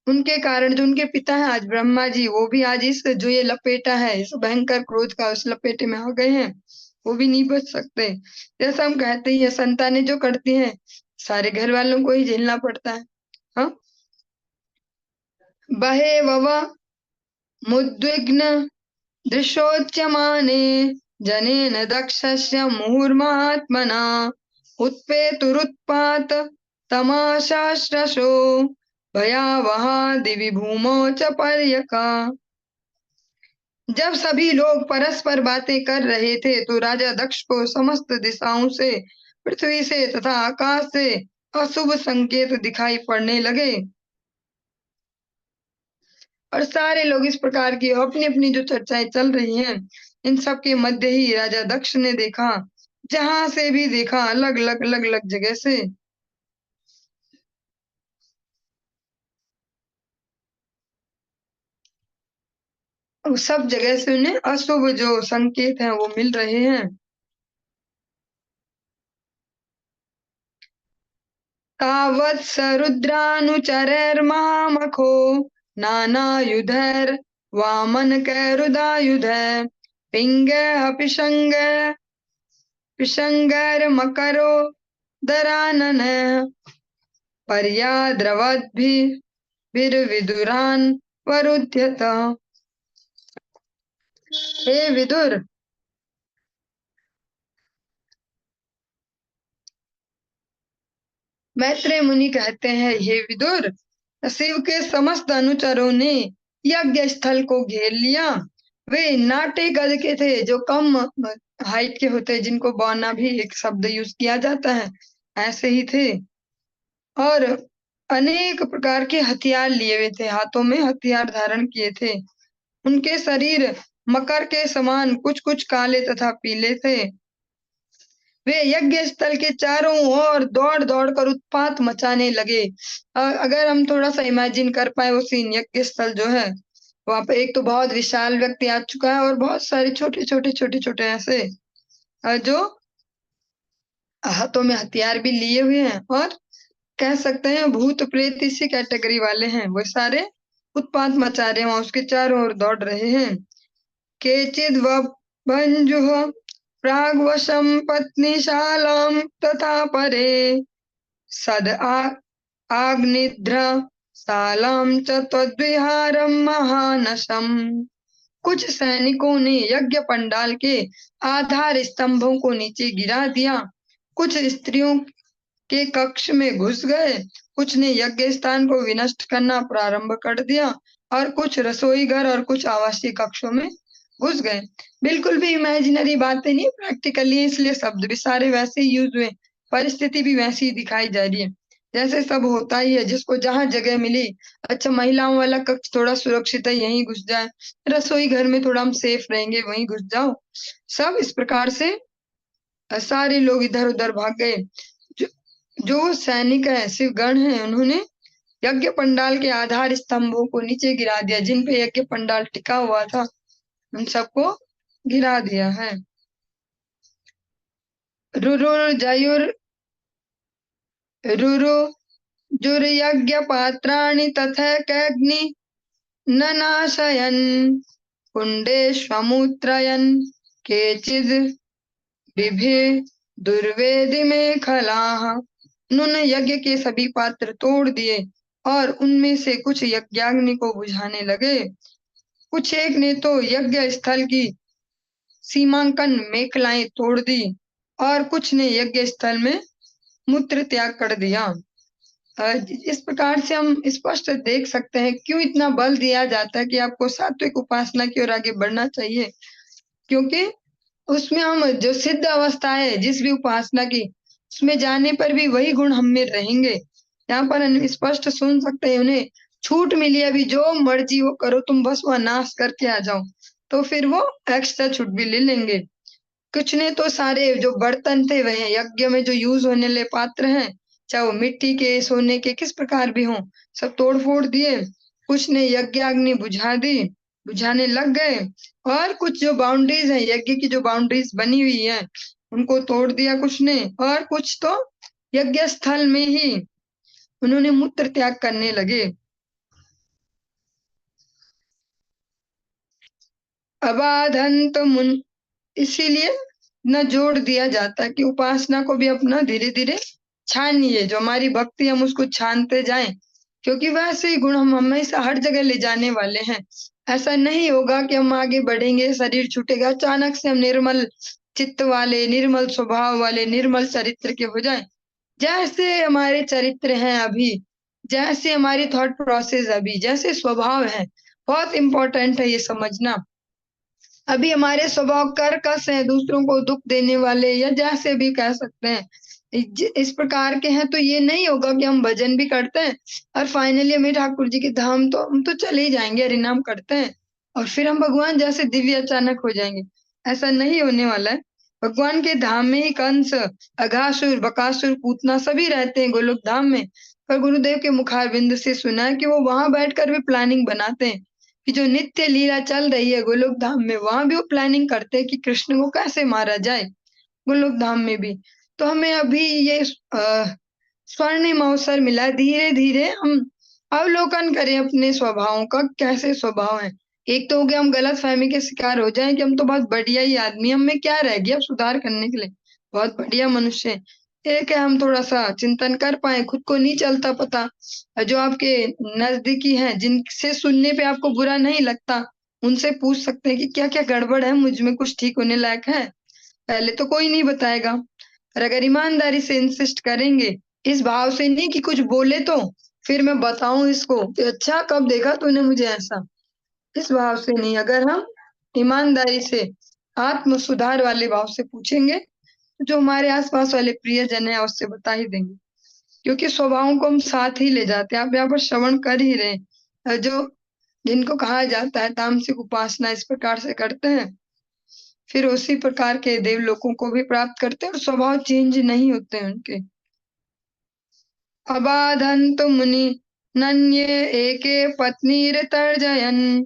उनके कारण जो उनके पिता हैं आज ब्रह्मा जी, वो भी आज इस जो ये लपेटा है, इस भयंकर क्रोध का उस लपेटे में आ गए हैं, वो भी नहीं बच सकते। जैसा हम कहते हैं संतानें जो करती हैं, सारे घर वालों को ही झेलना पड़ता है। हाँ, बहे वव मुद्विग्न दृशोच्यमाने जनेन दक्षस्य मुहुर्महात्मना उत्पेतुरुत्पात तमाशाश्रशो भयावहा दिवि भूमौ च पर्यका। जब सभी लोग परस्पर बातें कर रहे थे तो राजा दक्ष को समस्त दिशाओं से, पृथ्वी से तथा आकाश से अशुभ संकेत दिखाई पड़ने लगे और सारे लोग इस प्रकार की अपनी अपनी जो चर्चाएं चल रही हैं, इन सब के मध्य ही राजा दक्ष ने देखा, जहां से भी देखा अलग अलग अलग अलग जगह से सब जगह से उन्हें अशुभ जो संकेत हैं वो मिल रहे हैं। तावत् स रुद्रानुचरैर्महामखो नानायुधैर्वामनकैरुदायुधैः पिङ्गैः पिशङ्गैर्मकरो दराननैः पर्याद्रवद्भिर्विदुरान् वरुध्यत। हे विदुर, मैत्रेय मुनि कहते हैं, हे विदुर, शिव के समस्त अनुचरों ने यज्ञ स्थल को घेर लिया। वे नाटे गज के थे, जो कम हाइट के होते, जिनको बौना भी एक शब्द यूज किया जाता है, ऐसे ही थे, और अनेक प्रकार के हथियार लिए हुए थे, हाथों में हथियार धारण किए थे। उनके शरीर मकर के समान कुछ कुछ काले तथा पीले थे। वे यज्ञ स्थल के चारों ओर दौड़ दौड़ कर उत्पात मचाने लगे। अगर हम थोड़ा सा इमेजिन कर पाए वो सीन, यज्ञ स्थल जो है, वहां पे एक तो बहुत विशाल व्यक्ति आ चुका है और बहुत सारे छोटे छोटे छोटे छोटे ऐसे जो हाथों में हथियार भी लिए हुए हैं, और कह सकते हैं भूत प्रेत इसी कैटेगरी वाले हैं, वो सारे उत्पात मचा रहे हैं, वहां उसके चारों ओर दौड़ रहे हैं। केचिद् भंजुः प्राग्वशं पत्नीशालां तथा परे सद आग्निध्र सालां च त्वद्विहारं महानशम्। कुछ सैनिकों ने यज्ञ पंडाल के आधार स्तंभों को नीचे गिरा दिया, कुछ स्त्रियों के कक्ष में घुस गए, कुछ ने यज्ञ स्थान को विनष्ट करना प्रारंभ कर दिया और कुछ रसोई घर और कुछ आवासीय कक्षों में घुस गए। बिल्कुल भी इमेजिनरी बातें नहीं, प्रैक्टिकली, इसलिए शब्द भी सारे वैसे ही यूज हुए, परिस्थिति भी वैसी ही दिखाई जा रही है जैसे सब होता ही है, जिसको जहाँ जगह मिली। अच्छा, महिलाओं वाला कक्ष थोड़ा सुरक्षित है, यहीं घुस जाए, रसोई घर में थोड़ा हम सेफ रहेंगे, वहीं घुस जाओ। सब इस प्रकार से सारे लोग इधर उधर भाग गए। जो, जो सैनिक है, शिव गण है, उन्होंने यज्ञ पंडाल के आधार स्तंभों को नीचे गिरा दिया, जिन पे यज्ञ पंडाल टिका हुआ था उन सबको गिरा दिया है। रुरुर्जयुर् रुरुजुर्यज्ञ पात्राणि तथैकैग्नि न नाशयन् कुण्डेष्वमुत्रयन् केचिद् बिभे दुर्वेदि में खलाः। उन्होंने यज्ञ के सभी पात्र तोड़ दिए और उनमें से कुछ यज्ञाग्नि को बुझाने लगे। कुछ एक ने तो यज्ञ स्थल की सीमांकन मेखलाएं तोड़ दी और कुछ ने यज्ञ स्थल में मूत्र त्याग कर दिया। इस प्रकार से हम स्पष्ट देख सकते हैं क्यों इतना बल दिया जाता है कि आपको सात्विक उपासना की ओर आगे बढ़ना चाहिए, क्योंकि उसमें हम जो सिद्ध अवस्था है जिस भी उपासना की, उसमें जाने पर भी वही गुण हम में रहेंगे। यहाँ पर हम स्पष्ट सुन सकते हैं, उन्हें छूट मिली, अभी जो मर्जी वो करो, तुम बस वह नाश करके आ जाओ, तो फिर वो एक्स्ट्रा छूट भी ले लेंगे। कुछ ने तो सारे जो बर्तन थे वह यज्ञ में जो यूज होने वाले पात्र हैं, चाहे वो मिट्टी के, सोने के, किस प्रकार भी हों, सब तोड़ फोड़ दिए। कुछ ने यज्ञाग्नि बुझा दी, बुझाने लग गए, और कुछ जो बाउंड्रीज है, यज्ञ की जो बाउंड्रीज बनी हुई है, उनको तोड़ दिया कुछ ने, और कुछ तो यज्ञ स्थल में ही उन्होंने मूत्र त्याग करने लगे। अबाधंत मुन इसीलिए न जोड़ दिया जाता है कि उपासना को भी अपना धीरे धीरे छानिए, जो हमारी भक्ति हम उसको छानते जाएं, क्योंकि वैसे ही गुण हम हमेशा हर जगह ले जाने वाले हैं। ऐसा नहीं होगा कि हम आगे बढ़ेंगे, शरीर छूटेगा, अचानक से हम निर्मल चित्त वाले, निर्मल स्वभाव वाले, निर्मल चरित्र के हो जाएं। जैसे हमारे चरित्र हैं अभी, जैसे हमारी थॉट प्रोसेस अभी, जैसे स्वभाव है, बहुत इंपॉर्टेंट है ये समझना। अभी हमारे स्वभाव कर्कश हैं, दूसरों को दुख देने वाले, या जैसे भी कह सकते हैं, इस प्रकार के हैं, तो ये नहीं होगा कि हम भजन भी करते हैं और फाइनली हमें ठाकुर जी के धाम तो हम तो चले ही जाएंगे, हरिनाम करते हैं और फिर हम भगवान जैसे दिव्य अचानक हो जाएंगे। ऐसा नहीं होने वाला है। भगवान के धाम में ही कंस, अघासुर, बकासुर, पूतना सभी रहते हैं गोलोक धाम में। पर गुरुदेव के मुखारविंद से सुना है कि वो वहां बैठकर भी प्लानिंग बनाते हैं कि जो नित्य लीला चल रही है गोलोक धाम में, वहां भी वो प्लानिंग करते हैं कि कृष्ण को कैसे मारा जाए, गोलोक धाम में भी। तो हमें अभी ये स्वर्णिम अवसर मिला, धीरे धीरे हम अवलोकन करें अपने स्वभावों का, कैसे स्वभाव है। एक तो हो गया हम गलत फहमी के शिकार हो जाएं कि हम तो बहुत बढ़िया ही आदमी, हम में क्या रह गया अब सुधार करने के लिए, बहुत बढ़िया मनुष्य है। एक है हम थोड़ा सा चिंतन कर पाए, खुद को नहीं चलता पता, जो आपके नजदीकी हैं, जिनसे सुनने पे आपको बुरा नहीं लगता, उनसे पूछ सकते हैं कि क्या क्या गड़बड़ है मुझ में, कुछ ठीक होने लायक है। पहले तो कोई नहीं बताएगा, और अगर ईमानदारी से इंसिस्ट करेंगे, इस भाव से नहीं कि कुछ बोले तो फिर मैं बताऊं इसको कि अच्छा कब देखा तूने मुझे ऐसा, इस भाव से नहीं, अगर हम ईमानदारी से आत्म सुधार वाले भाव से पूछेंगे, तो जो हमारे आसपास वाले प्रियजन है उससे बता ही देंगे, क्योंकि स्वभावों को हम साथ ही ले जाते हैं। आप यहाँ पर श्रवण कर ही रहे हैं, जो जिनको कहा जाता है तामसिक उपासना इस प्रकार से करते हैं, फिर उसी प्रकार के देवलोकों को भी प्राप्त करते हैं और स्वभाव चेंज नहीं होते हैं उनके। अबाधंत मुनि नन्ये एके पत्नीर्तर्जयन्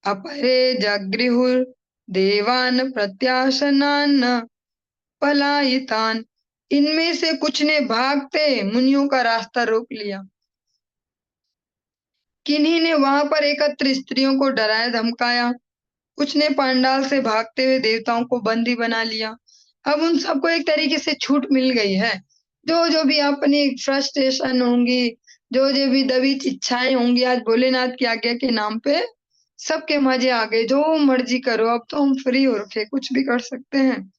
अपरे जगृहुर् देवान प्रत्याशनान् पलायितान्। इनमें से कुछ ने भागते मुनियों का रास्ता रोक लिया, किन्हीं ने वहां पर एकत्र स्त्रियों को डराया धमकाया, कुछ ने पांडाल से भागते हुए देवताओं को बंदी बना लिया। अब उन सबको एक तरीके से छूट मिल गई है। जो जो भी अपनी फ्रस्ट्रेशन होंगी, जो जो भी दबित इच्छाएं होंगी, आज भोलेनाथ की आज्ञा के नाम पे सबके मजे आ गए, जो मर्जी करो, अब तो हम फ्री हो रखे, कुछ भी कर सकते हैं।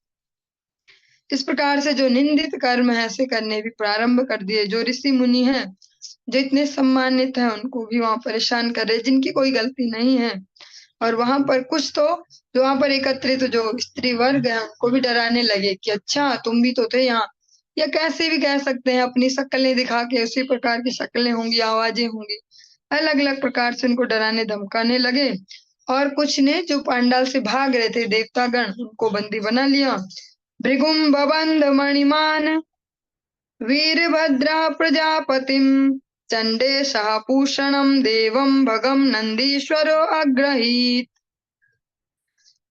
इस प्रकार से जो निंदित कर्म है ऐसे करने भी प्रारंभ कर दिए। जो ऋषि मुनि हैं, जो इतने सम्मानित हैं, उनको भी वहां परेशान कर रहे, जिनकी कोई गलती नहीं है। और वहां पर कुछ तो जो वहां पर एकत्रित जो स्त्री वर्ग है, उनको भी डराने लगे कि अच्छा तुम भी तो थे यहाँ, या कैसे भी कह सकते हैं, अपनी शक्लें दिखा के उसी प्रकार की शक्लें होंगी, आवाजें होंगी, अलग अलग प्रकार से उनको डराने धमकाने लगे। और कुछ ने जो पांडाल से भाग रहे थे देवतागण, उनको बंदी बना लिया। भृगुम बबंध मणिमान वीरभद्रा प्रजापतिम चंडेशः पूषणम देवम भगम नंदीश्वरो अग्रहीत।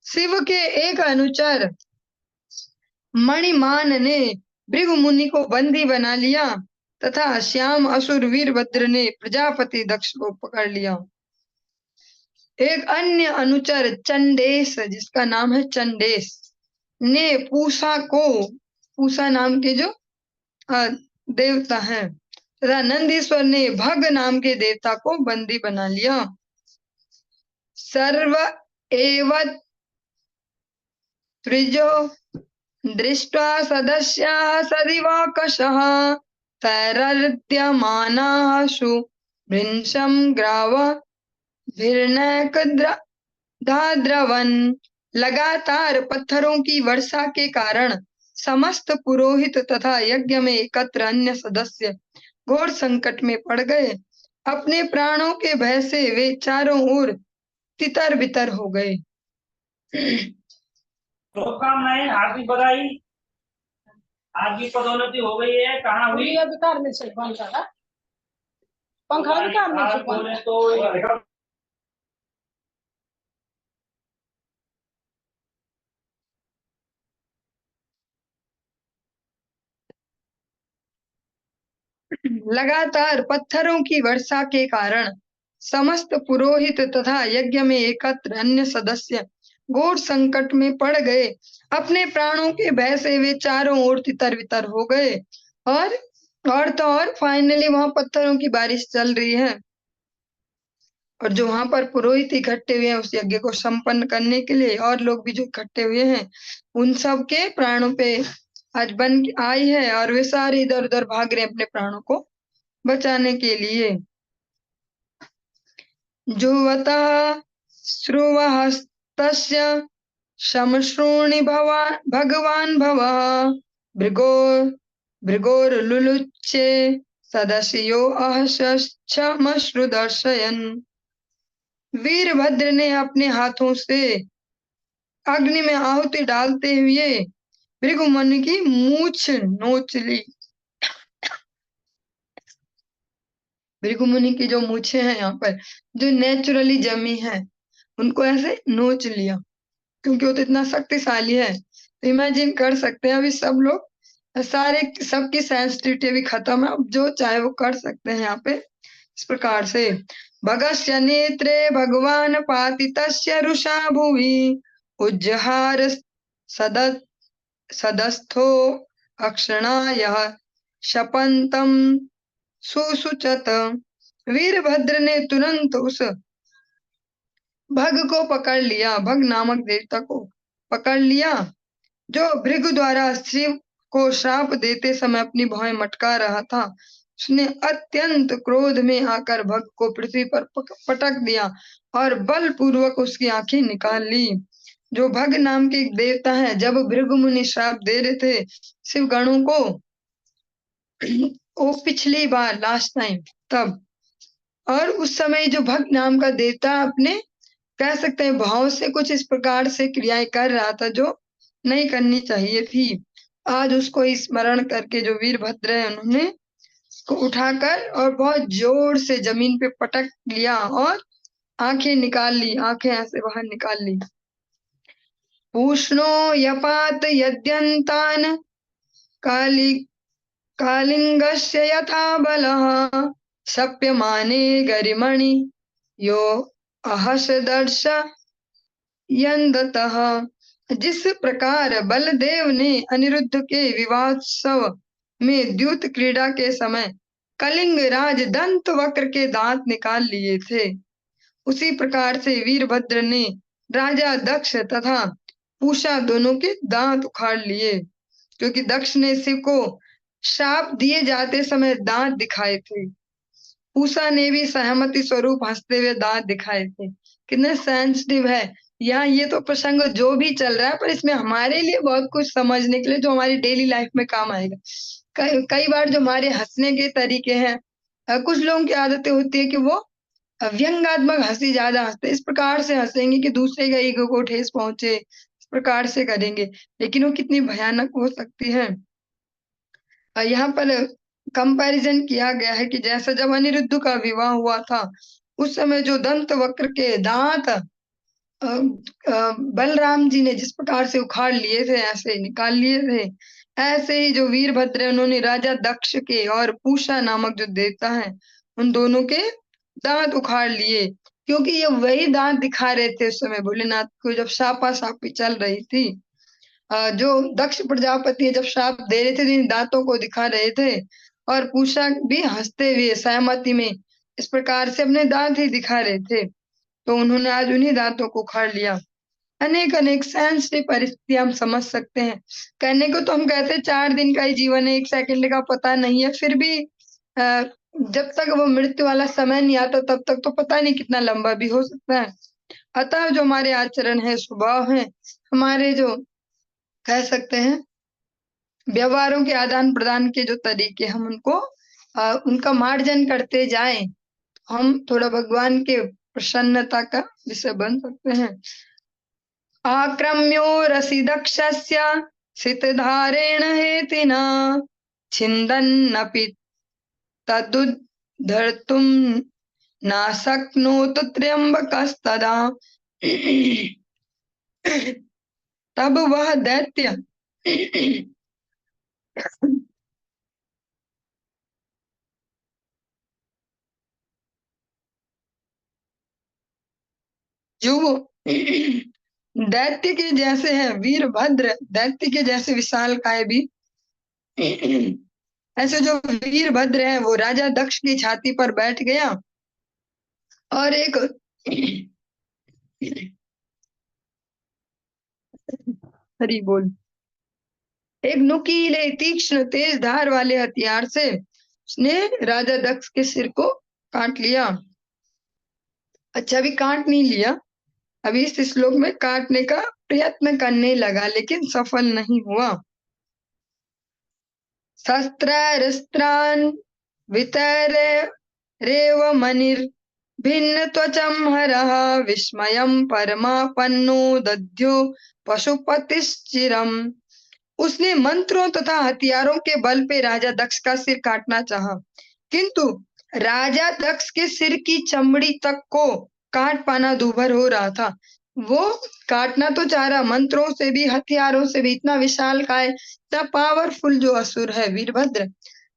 शिव के एक अनुचर मणिमान ने भृगु मुनि को बंदी बना लिया तथा श्याम असुर वीरभद्र ने प्रजापति दक्ष को पकड़ लिया। एक अन्य अनुचर चंडेश, जिसका नाम है चंडेश, ने पूषा नाम के जो देवता हैं, तथा नंदीश्वर ने भग नाम के देवता को बंदी बना लिया। सर्व एव त्रिजो दृष्ट्वा सदस्याः सदिवाकशः तैरर्त्यमानाशु भृंशं ग्रावभिर्नैकद्राद्रवन्। लगातार पत्थरों की वर्षा के कारण समस्त पुरोहित तथा यज्ञ में एकत्र अन्य सदस्य घोर संकट में पड़ गए। अपने प्राणों के भय से वे चारों ओर तितर बितर हो गए। शुभकामनाएं, हार्दिक बधाई। आज की पदोन्नति हो गई है, कहाँ हुई? अधिकार में से पंखा अधिकार में से बोले तो लगातार पत्थरों की वर्षा के कारण समस्त पुरोहित तथा यज्ञ में एकत्र अन्य सदस्य घोर संकट में पड़ गए। अपने प्राणों के भय से वे चारों ओर तितर बितर हो गए। और तो और फाइनली वहां पत्थरों की बारिश चल रही है, और जो वहां पर पुरोहित इकट्ठे हुए हैं उस यज्ञ को संपन्न करने के लिए, और लोग भी जो इकट्ठे हुए हैं, उन सब के प्राणों पे आज बन आई है, और वे सारे इधर उधर भाग रहे हैं अपने प्राणों को बचाने के लिए। जुवतः श्रुवहस्तस्य शमश्रोणि भगवान् भवः भृगोर्लुलुच्चे सदस्यो अहश्चमश्रुदर्शयन्। वीरभद्र ने अपने हाथों से अग्नि में आहुति डालते हुए भृगु मुनि की मूछ नोच ली। भृगु मुनि की जो मूछें हैं यहाँ पर जो नेचुरली जमी है, उनको ऐसे नोच लिया, क्योंकि वो तो इतना शक्तिशाली है। तो इमेजिन कर सकते हैं अभी सब लोग सारे सबकी सेंसिटिविटी भी खत्म है, अब जो चाहे वो कर सकते हैं यहाँ पे। इस प्रकार से भगस्य नेत्रे भगवान पातितस्य रुषा भुवि उज्जहार सदस्थो अक्षणायः शपंतम सुसुचत। वीरभद्र ने तुरंत उस भग को पकड़ लिया, भग नामक देवता को पकड़ लिया, जो भृगु द्वारा शिव को श्राप देते समय अपनी भौहें मटका रहा था। उसने अत्यंत क्रोध में आकर भग को पृथ्वी पर पटक दिया और बलपूर्वक उसकी आंखें निकाल ली। जो भग नाम के एक देवता है, जब भृगु मुनि श्राप दे रहे थे शिव गणों को, वो पिछली बार लास्ट टाइम तब, और उस समय जो भग नाम का देवता अपने कह सकते हैं भाव से कुछ इस प्रकार से क्रियाएं कर रहा था जो नहीं करनी चाहिए थी। आज उसको स्मरण करके जो वीरभद्र है, उन्होंने उसको उठाकर और बहुत जोर से जमीन पे पटक लिया और आंखें निकाल ली, आंखें ऐसे बाहर निकाल ली। पूष्णो यपात यद्यन्तान कालिंगस्य यथा बलः शप्यमाने गरिमणि यो अहस दर्शयन्दतः। जिस प्रकार बलदेव ने अनिरुद्ध के विवाहोत्सव में द्यूत क्रीड़ा के समय कलिंग राज दंत वक्र के दांत निकाल लिए थे, उसी प्रकार से वीरभद्र ने राजा दक्ष तथा पूषा दोनों के दांत उखाड़ लिए। क्योंकि दक्ष ने शिव को श्राप दिए जाते समय दांत दिखाए थे। पूषा ने भी सहमति स्वरूप हंसते हुए दांत दिखाए थे। कितने सेंसिटिव है यहाँ, ये तो प्रसंग जो भी चल रहा है, पर इसमें हमारे लिए बहुत कुछ समझने के लिए जो हमारी डेली लाइफ में काम आएगा। कई बार जो हमारे हंसने के तरीके हैं, कुछ लोगों की आदतें होती है कि वो व्यंग्यात्मक हंसी ज्यादा हंसते, इस प्रकार से हंसेंगे कि दूसरे का ईगो को ठेस पहुंचे, इस प्रकार से करेंगे, लेकिन वो कितनी भयानक हो सकती है। यहाँ पर कंपैरिजन किया गया है कि जैसा जब अनिरुद्ध का विवाह हुआ था, उस समय जो दंत वक्र के दांत बलराम जी ने जिस प्रकार से उखाड़ लिए थे, ऐसे निकाल लिए थे, ऐसे ही जो वीरभद्र है, उन्होंने राजा दक्ष के और पूषा नामक जो देवता है, उन दोनों के दांत उखाड़ लिए, क्योंकि ये वही दांत दिखा रहे थे उस समय भोलेनाथ को जब सापा सापी चल रही थी। जो दक्ष प्रजापति जब श्राप दे रहे थे तो इन दांतों को दिखा रहे थे, और पूषा भी हंसते हुए सहमति में इस प्रकार से अपने दांत ही दिखा रहे थे, तो उन्होंने आज उन्हीं दांतों को उखाड़ लिया। अनेक अनेक सेंसिटिव परिस्थिति हम समझ सकते हैं। कहने को तो हम कहते हैं 4 दिन का ही जीवन है, 1 सेकंड का पता नहीं है, फिर भी जब तक वो मृत्यु वाला समय नहीं आता तब तक तो पता नहीं कितना लंबा भी हो सकता है। अतः जो हमारे आचरण है, स्वभाव है, हमारे जो कह सकते हैं व्यवहारों के आदान प्रदान के जो तरीके, हम उनको उनका मार्जन करते जाएं, हम थोड़ा भगवान के प्रसन्नता का विषय बन सकते हैं। आक्रम्यो रसिदक्षस्य सितधारेण हेतिना छिन्दन्नपि तदुद्धर्तुं न शक्नोत त्र्यम्बकस्तदा। तब वह दैत्य जो वो दैत्य के जैसे है, वीरभद्र दैत्य के जैसे विशालकाय भी, ऐसे जो वीरभद्र है, वो राजा दक्ष की छाती पर बैठ गया और एक हरी बोल, एक नुकीले तीक्ष्ण तेज धार वाले हथियार से उसने राजा दक्ष के सिर को काट लिया। अच्छा, अभी काट नहीं लिया, अभी इस श्लोक में काटने का प्रयत्न करने लगा, लेकिन सफल नहीं हुआ। शस्त्रास्त्रान् वितरेव मनिर्भिन्न त्वचं हरः विस्मयं परमापन्नो दध्यो पशुपतिश्चिरम्। उसने मंत्रों तथा हथियारों के बल पे राजा दक्ष का सिर काटना चाहा, किंतु राजा दक्ष के सिर की चमड़ी तक को काट पाना दूभर हो रहा था। वो काटना तो चाह रहा, मंत्रों से भी हथियारों से भी, इतना विशालकाय, इतना पावरफुल जो असुर है वीरभद्र,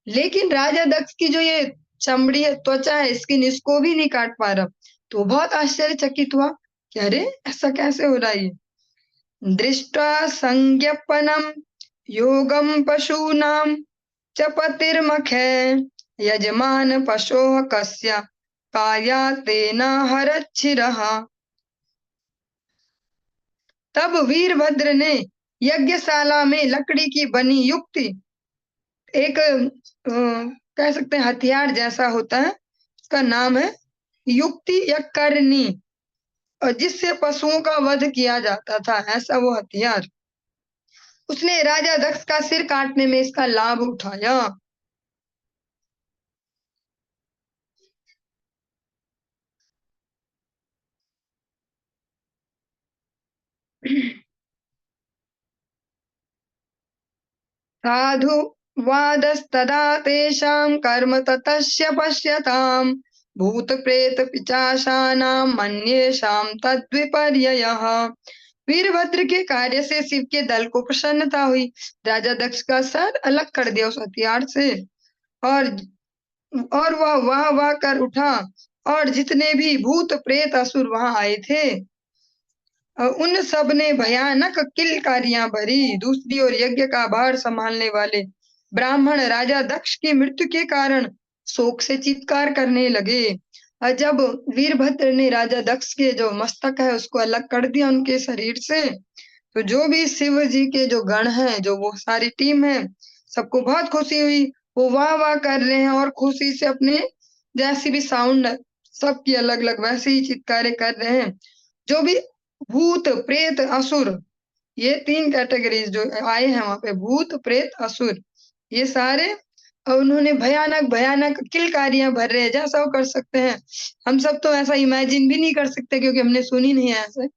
लेकिन राजा दक्ष की जो ये चमड़ी है, त्वचा है, स्किन, इसको भी नहीं काट पा रहा। तो बहुत आश्चर्यचकित हुआ कि अरे ऐसा कैसे हो रहा है। दृष्ट्वा संज्ञापनम योगम पशूनां च पतिर्मखे यजमान पशोः कस्य काया तेन हरच्छिरः। तब वीरभद्र ने यज्ञशाला में लकड़ी की बनी युक्ति, एक कह सकते हैं हथियार जैसा होता है, उसका नाम है युक्ति या करनी, और जिससे पशुओं का वध किया जाता था, ऐसा वो हथियार, उसने राजा दक्ष का सिर काटने में इसका लाभ उठाया। साधु वादस्तदा तेषां कर्म ततस्य पश्यताम् भूत प्रेत पिशाचानां मन्येषां तद्विपर्ययः। वीरभद्र के कार्य से शिव के दल को प्रसन्नता हुई। राजा दक्ष का सर अलग कर दिया उस हथियार से, और वह वाह वाह कर उठा, और जितने भी भूत प्रेत असुर वहां आए थे, उन सब ने भयानक किलकारियां भरी। दूसरी ओर यज्ञ का भार संभालने वाले ब्राह्मण राजा दक्ष की मृत्यु के कारण शोक से चित्कार करने लगे। और जब वीरभद्र ने राजा दक्ष के जो मस्तक है उसको अलग कर दिया उनके शरीर से, तो जो भी शिव जी के जो गण हैं, जो वो सारी टीम है, सबको बहुत खुशी हुई। वो वाह वाह कर रहे हैं और खुशी से अपने जैसी भी साउंड सबकी अलग अलग वैसे ही चित्कारे कर रहे हैं। जो भी भूत प्रेत असुर, ये 3 कैटेगरीज जो आए हैं वहां पे, भूत प्रेत असुर, ये सारे उन्होंने भयानक भयानक किलकारियां भर रहे हैं। जैसा वो कर सकते हैं, हम सब तो ऐसा इमेजिन भी नहीं कर सकते क्योंकि हमने सुनी नहीं है ऐसे।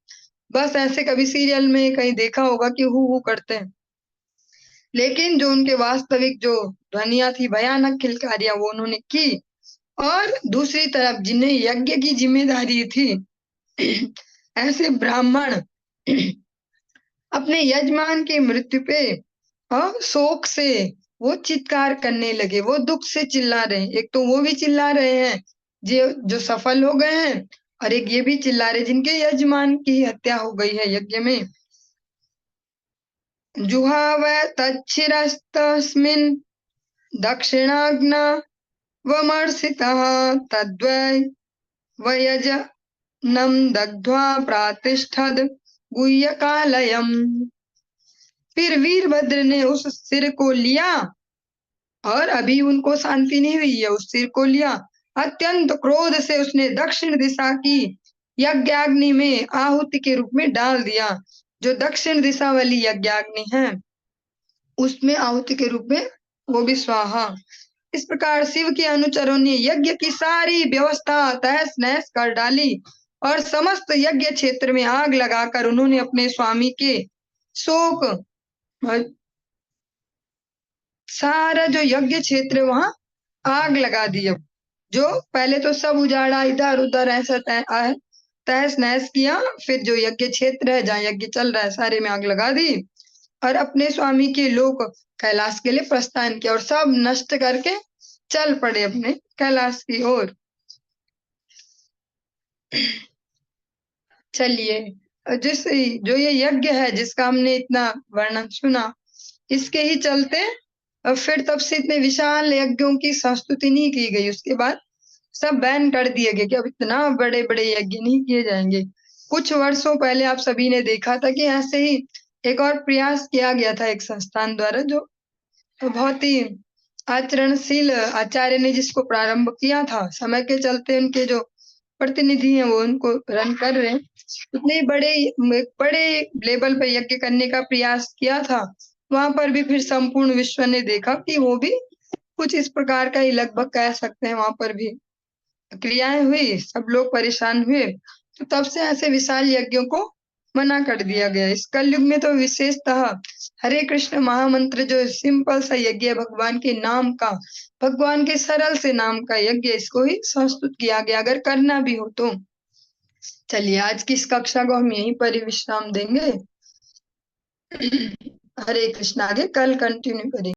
बस ऐसे कभी सीरियल में कहीं देखा होगा कि हु करते हैं, लेकिन जो उनके वास्तविक जो ध्वनियां थी, भयानक किलकारियां, वो उन्होंने की। और दूसरी तरफ जिन्हें यज्ञ की जिम्मेदारी थी, ऐसे ब्राह्मण अपने यजमान की मृत्यु पे शोक से वो चित्कार करने लगे, वो दुख से चिल्ला रहे हैं। एक तो वो भी चिल्ला रहे हैं जो जो सफल हो गए हैं, और एक ये भी चिल्ला रहे जिनके यजमान की हत्या हो गई है यज्ञ में। जुहाव तच्छिरस्तस्मिन् दक्षिणाग्ना वमर्षितः तद्वै वयजनं दग्ध्वा प्रातिष्ठद गुह्यकालयम्। फिर वीरभद्र ने उस सिर को लिया, और अभी उनको शांति नहीं हुई है, उस सिर को लिया, अत्यंत क्रोध से उसने दक्षिण दिशा की यज्ञाग्नि में आहुति के रूप में डाल दिया। जो दक्षिण दिशा वाली यज्ञाग्नि है, उसमें आहुति के रूप में वो भी स्वाहा। इस प्रकार शिव के अनुचरों ने यज्ञ की सारी व्यवस्था तहस नहस कर डाली, और समस्त यज्ञ क्षेत्र में आग लगाकर उन्होंने अपने स्वामी के शोक, सारा जो यज्ञ क्षेत्र है वहां आग लगा दी। अब जो पहले तो सब उजाड़ा, इधर उधर ऐसा तहस नहस किया, फिर जो यज्ञ क्षेत्र है जहाँ यज्ञ चल रहा है सारे में आग लगा दी, और अपने स्वामी के लोक कैलाश के लिए प्रस्थान किया, और सब नष्ट करके चल पड़े अपने कैलाश की ओर। चलिए, जिस जो ये यज्ञ है जिसका हमने इतना वर्णन सुना, इसके ही चलते फिर तब से इतने विशाल यज्ञों की संस्तुति नहीं की गई। उसके बाद सब बैन कर दिए गए कि अब इतना बड़े बड़े यज्ञ नहीं किए जाएंगे। कुछ वर्षों पहले आप सभी ने देखा था कि ऐसे ही एक और प्रयास किया गया था एक संस्थान द्वारा, जो बहुत ही आचरणशील आचार्य ने जिसको प्रारंभ किया था। समय के चलते उनके जो प्रतिनिधि हैं वो उनको रन कर रहे हैं। उतने बड़े लेवल पे यज्ञ करने का प्रयास किया था, वहां पर भी फिर संपूर्ण विश्व ने देखा कि वो भी कुछ इस प्रकार का ही लगभग कह सकते हैं, वहां पर भी क्रियाएं हुई, सब लोग परेशान हुए। तो तब से ऐसे विशाल यज्ञों को मना कर दिया गया। इस कलयुग में तो विशेषतः हरे कृष्ण महामंत्र जो सिंपल सा यज्ञ है, भगवान के नाम का, भगवान के सरल से नाम का यज्ञ, इसको ही संस्तुत किया गया अगर करना भी हो तो। चलिए, आज की इस कक्षा को हम यहीं पर ही विश्राम देंगे। हरे कृष्ण, आगे कल कंटिन्यू करेंगे।